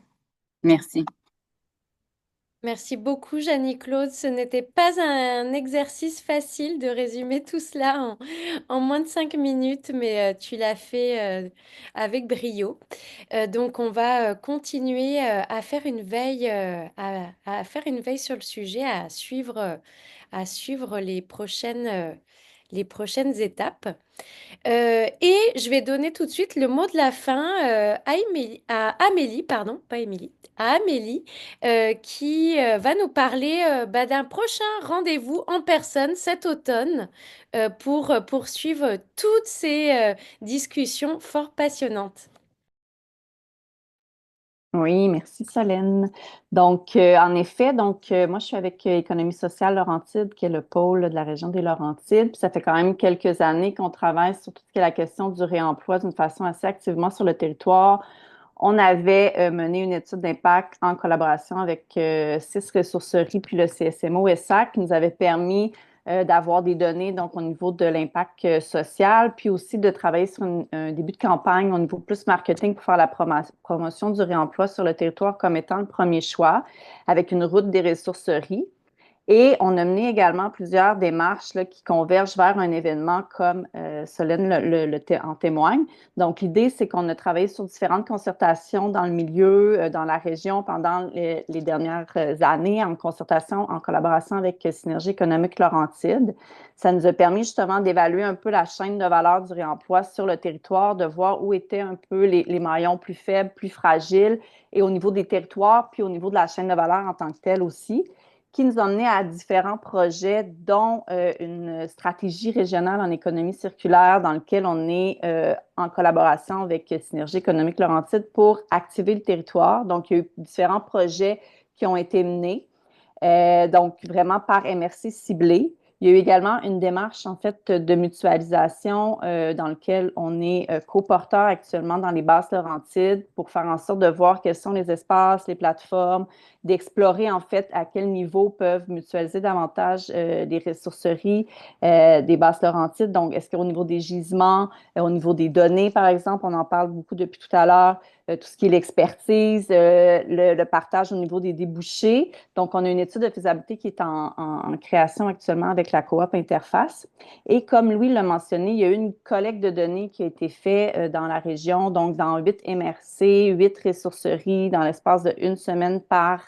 Merci. Merci beaucoup, Jeannie-Claude. Ce n'était pas un exercice facile de résumer tout cela en moins de 5 minutes, mais tu l'as fait avec brio. Donc, on va continuer à faire une veille, à faire une veille sur le sujet, à suivre les prochaines étapes. Et je vais donner tout de suite le mot de la fin à Amélie, pardon, pas Émilie, à Amélie, qui va nous parler d'un prochain rendez-vous en personne cet automne pour poursuivre toutes ces discussions fort passionnantes. Oui, merci Solène. Donc, en effet, moi, je suis avec Économie sociale Laurentide, qui est le pôle de la région des Laurentides. Puis ça fait quand même quelques années qu'on travaille sur tout ce qui est la question du réemploi d'une façon assez activement sur le territoire. On avait mené une étude d'impact en collaboration avec 6 ressourceries, puis le CSMO-ESSAC, qui nous avait permis d'avoir des données donc au niveau de l'impact social, puis aussi de travailler sur un début de campagne au niveau plus marketing pour faire la promotion du réemploi sur le territoire comme étant le premier choix, avec une route des ressourceries. Et on a mené également plusieurs démarches là, qui convergent vers un événement comme Solène en témoigne. Donc, l'idée, c'est qu'on a travaillé sur différentes concertations dans le milieu, dans la région pendant les dernières années en concertation, en collaboration avec Synergie économique Laurentide. Ça nous a permis justement d'évaluer un peu la chaîne de valeur du réemploi sur le territoire, de voir où étaient un peu les maillons plus faibles, plus fragiles, et au niveau des territoires, puis au niveau de la chaîne de valeur en tant que telle aussi, qui nous ont mené à différents projets, dont une stratégie régionale en économie circulaire dans lequel on est en collaboration avec Synergie économique Laurentide pour activer le territoire. Donc, il y a eu différents projets qui ont été menés, donc vraiment par MRC ciblé. Il y a eu également une démarche, en fait, de mutualisation dans laquelle on est co-porteur actuellement dans les basses Laurentides pour faire en sorte de voir quels sont les espaces, les plateformes, d'explorer, en fait, à quel niveau peuvent mutualiser davantage les ressourceries des basses Laurentides. Donc, est-ce qu'au niveau des gisements, au niveau des données, par exemple, on en parle beaucoup depuis tout à l'heure, tout ce qui est l'expertise, le partage au niveau des débouchés. Donc, on a une étude de faisabilité qui est en création actuellement avec la coop Interface. Et comme Louis l'a mentionné, il y a eu une collecte de données qui a été faite dans la région, donc dans 8 MRC, 8 ressourceries, dans l'espace d'une semaine par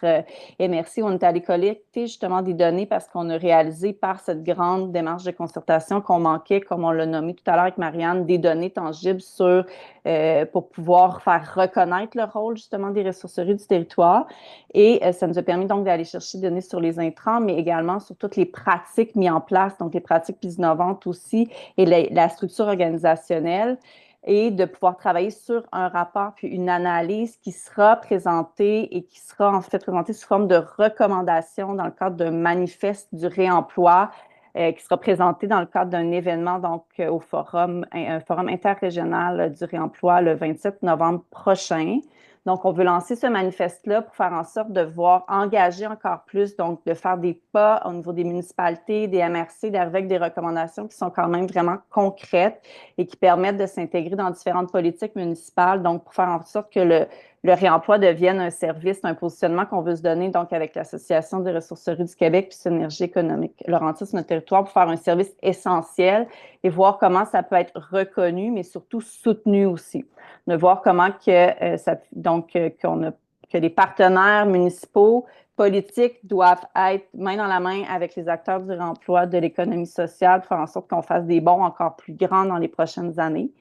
MRC. On est allé collecter justement des données parce qu'on a réalisé par cette grande démarche de concertation qu'on manquait, comme on l'a nommé tout à l'heure avec Marianne, des données tangibles pour pouvoir faire reconnaître le rôle justement des ressourceries du territoire. Et ça nous a permis donc d'aller chercher des données sur les intrants, mais également sur toutes les pratiques mises en place, donc les pratiques plus innovantes aussi, et la structure organisationnelle, et de pouvoir travailler sur un rapport puis une analyse qui sera présentée et qui sera en fait présentée sous forme de recommandations dans le cadre d'un manifeste du réemploi qui sera présenté dans le cadre d'un événement, donc au forum, un forum interrégional du réemploi le 27 novembre prochain. Donc, on veut lancer ce manifeste-là pour faire en sorte de voir engager encore plus, donc de faire des pas au niveau des municipalités, des MRC, d'arriver avec des recommandations qui sont quand même vraiment concrètes et qui permettent de s'intégrer dans différentes politiques municipales, donc pour faire en sorte que le réemploi devienne un service, un positionnement qu'on veut se donner, donc avec l'Association des ressourceries du Québec puis Synergie économique Laurentides sur notre territoire pour faire un service essentiel et voir comment ça peut être reconnu, mais surtout soutenu aussi. De voir comment que les partenaires municipaux, politiques doivent être main dans la main avec les acteurs du réemploi, de l'économie sociale, pour faire en sorte qu'on fasse des bonds encore plus grands dans les prochaines années.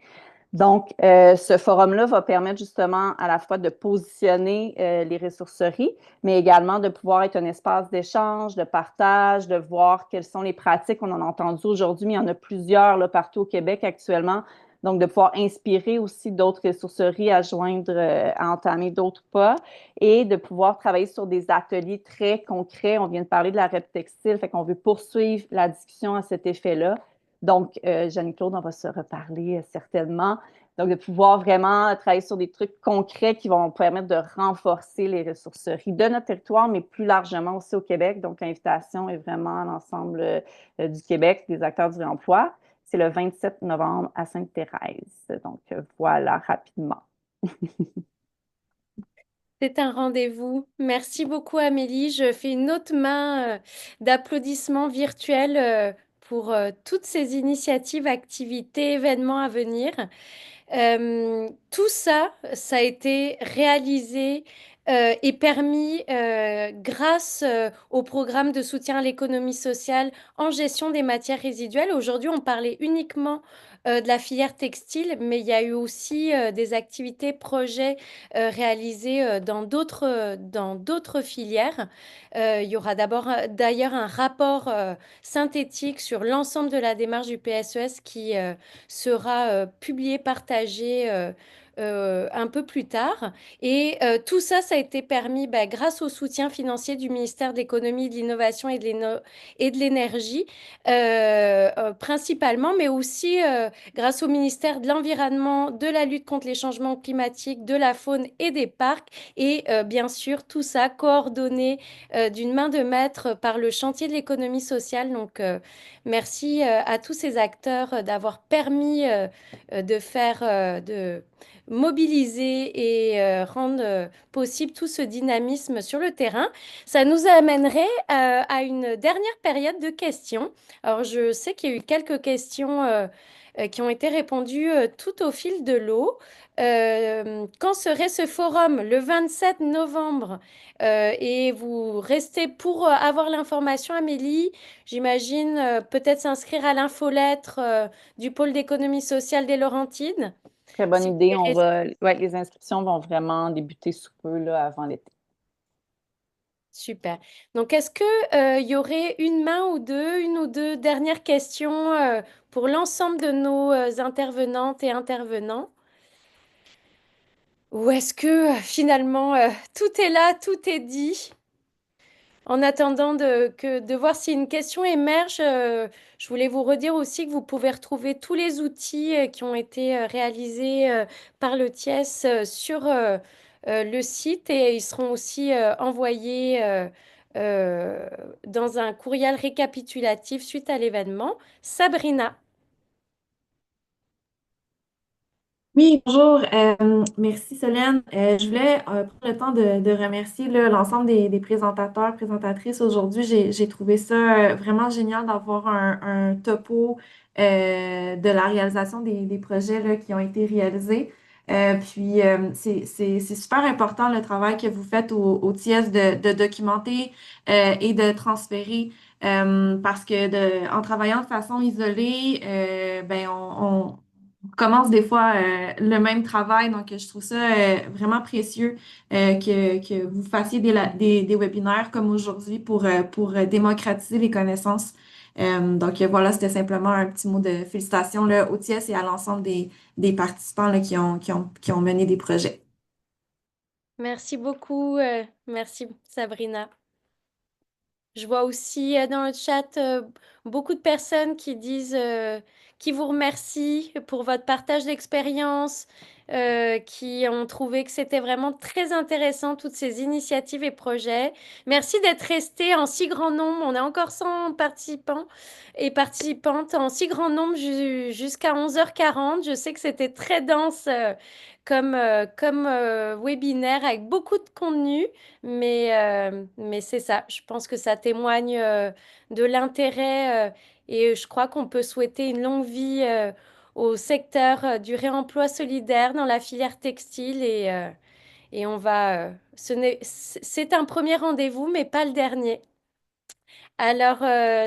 Donc, ce forum-là va permettre justement à la fois de positionner les ressourceries, mais également de pouvoir être un espace d'échange, de partage, de voir quelles sont les pratiques. On en a entendu aujourd'hui, mais il y en a plusieurs là, partout au Québec actuellement. Donc, de pouvoir inspirer aussi d'autres ressourceries à joindre, à entamer d'autres pas et de pouvoir travailler sur des ateliers très concrets. On vient de parler de la REP textile, fait qu'on veut poursuivre la discussion à cet effet-là. Donc, Jeanne-Claude, on va se reparler certainement. Donc, de pouvoir vraiment travailler sur des trucs concrets qui vont permettre de renforcer les ressourceries de notre territoire, mais plus largement aussi au Québec. Donc, l'invitation est vraiment à l'ensemble du Québec, des acteurs du réemploi. C'est le 27 novembre à Sainte-Thérèse. Donc, voilà, rapidement. C'est un rendez-vous. Merci beaucoup, Amélie. Je fais une autre main d'applaudissements virtuels pour toutes ces initiatives, activités, événements à venir. Tout ça, ça a été réalisé et permis grâce au programme de soutien à l'économie sociale en gestion des matières résiduelles. Aujourd'hui, on parlait uniquement de la filière textile, mais il y a eu aussi des activités, projets réalisés dans d'autres filières. Il y aura d'ailleurs un rapport synthétique sur l'ensemble de la démarche du PSES qui sera publié, partagé un peu plus tard. Et tout ça, ça a été permis grâce au soutien financier du ministère de l'Économie, de l'Innovation et de l'Énergie, principalement, mais aussi grâce au ministère de l'Environnement, de la lutte contre les changements climatiques, de la faune et des parcs. Et bien sûr, tout ça coordonné d'une main de maître par le chantier de l'économie sociale. Donc, merci à tous ces acteurs d'avoir permis de mobiliser et rendre possible tout ce dynamisme sur le terrain. Ça nous amènerait à une dernière période de questions. Alors, je sais qu'il y a eu quelques questions qui ont été répondues tout au fil de l'eau. Quand serait ce forum? Le 27 novembre. Et vous restez pour avoir l'information, Amélie. J'imagine peut-être s'inscrire à l'infolettre du pôle d'économie sociale des Laurentides. Très bonne Si vous idée. voulez Les inscriptions vont vraiment débuter sous peu là, avant l'été. Super. Donc, est-ce que y aurait une ou deux dernières questions pour l'ensemble de nos intervenantes et intervenants? Ou est-ce que finalement tout est là, tout est dit? En attendant de voir si une question émerge, je voulais vous redire aussi que vous pouvez retrouver tous les outils qui ont été réalisés par le TIES sur le site et ils seront aussi envoyés euh, dans un courriel récapitulatif suite à l'événement. Sabrina. Oui, bonjour. Merci Solène. Je voulais prendre le temps de remercier là, l'ensemble des présentateurs, présentatrices aujourd'hui. J'ai trouvé ça vraiment génial d'avoir un topo de la réalisation des projets là, qui ont été réalisés. C'est super important le travail que vous faites au TIES de documenter et de transférer. Parce que en travaillant de façon isolée, on commence des fois le même travail. Donc, je trouve ça vraiment précieux que vous fassiez des webinaires comme aujourd'hui pour démocratiser les connaissances. Voilà, c'était simplement un petit mot de félicitations là, au TIES et à l'ensemble des participants là, qui ont mené des projets. Merci beaucoup. Merci Sabrina. Je vois aussi dans le chat beaucoup de personnes qui disent, qui vous remercient pour votre partage d'expérience, qui ont trouvé que c'était vraiment très intéressant, toutes ces initiatives et projets. Merci d'être restés en si grand nombre. On est encore 100 participants et participantes en si grand nombre jusqu'à 11h40. Je sais que c'était très dense comme webinaire avec beaucoup de contenu. Mais c'est ça, je pense que ça témoigne de l'intérêt et je crois qu'on peut souhaiter une longue vie au secteur du réemploi solidaire dans la filière textile et on va, c'est un premier rendez-vous, mais pas le dernier. Alors,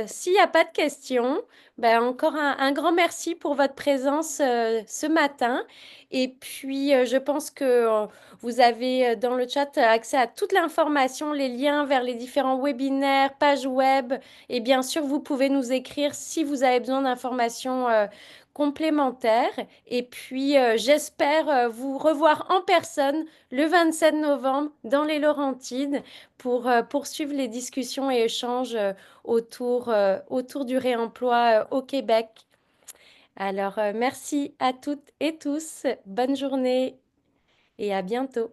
s'il n'y a pas de questions, ben encore un grand merci pour votre présence ce matin. Et puis, je pense que vous avez dans le chat accès à toute l'information, les liens vers les différents webinaires, pages web. Et bien sûr, vous pouvez nous écrire si vous avez besoin d'informations complémentaires. Et puis, j'espère vous revoir en personne le 27 novembre dans les Laurentides pour poursuivre les discussions et échanges autour du réemploi au Québec. Alors, merci à toutes et tous. Bonne journée et à bientôt.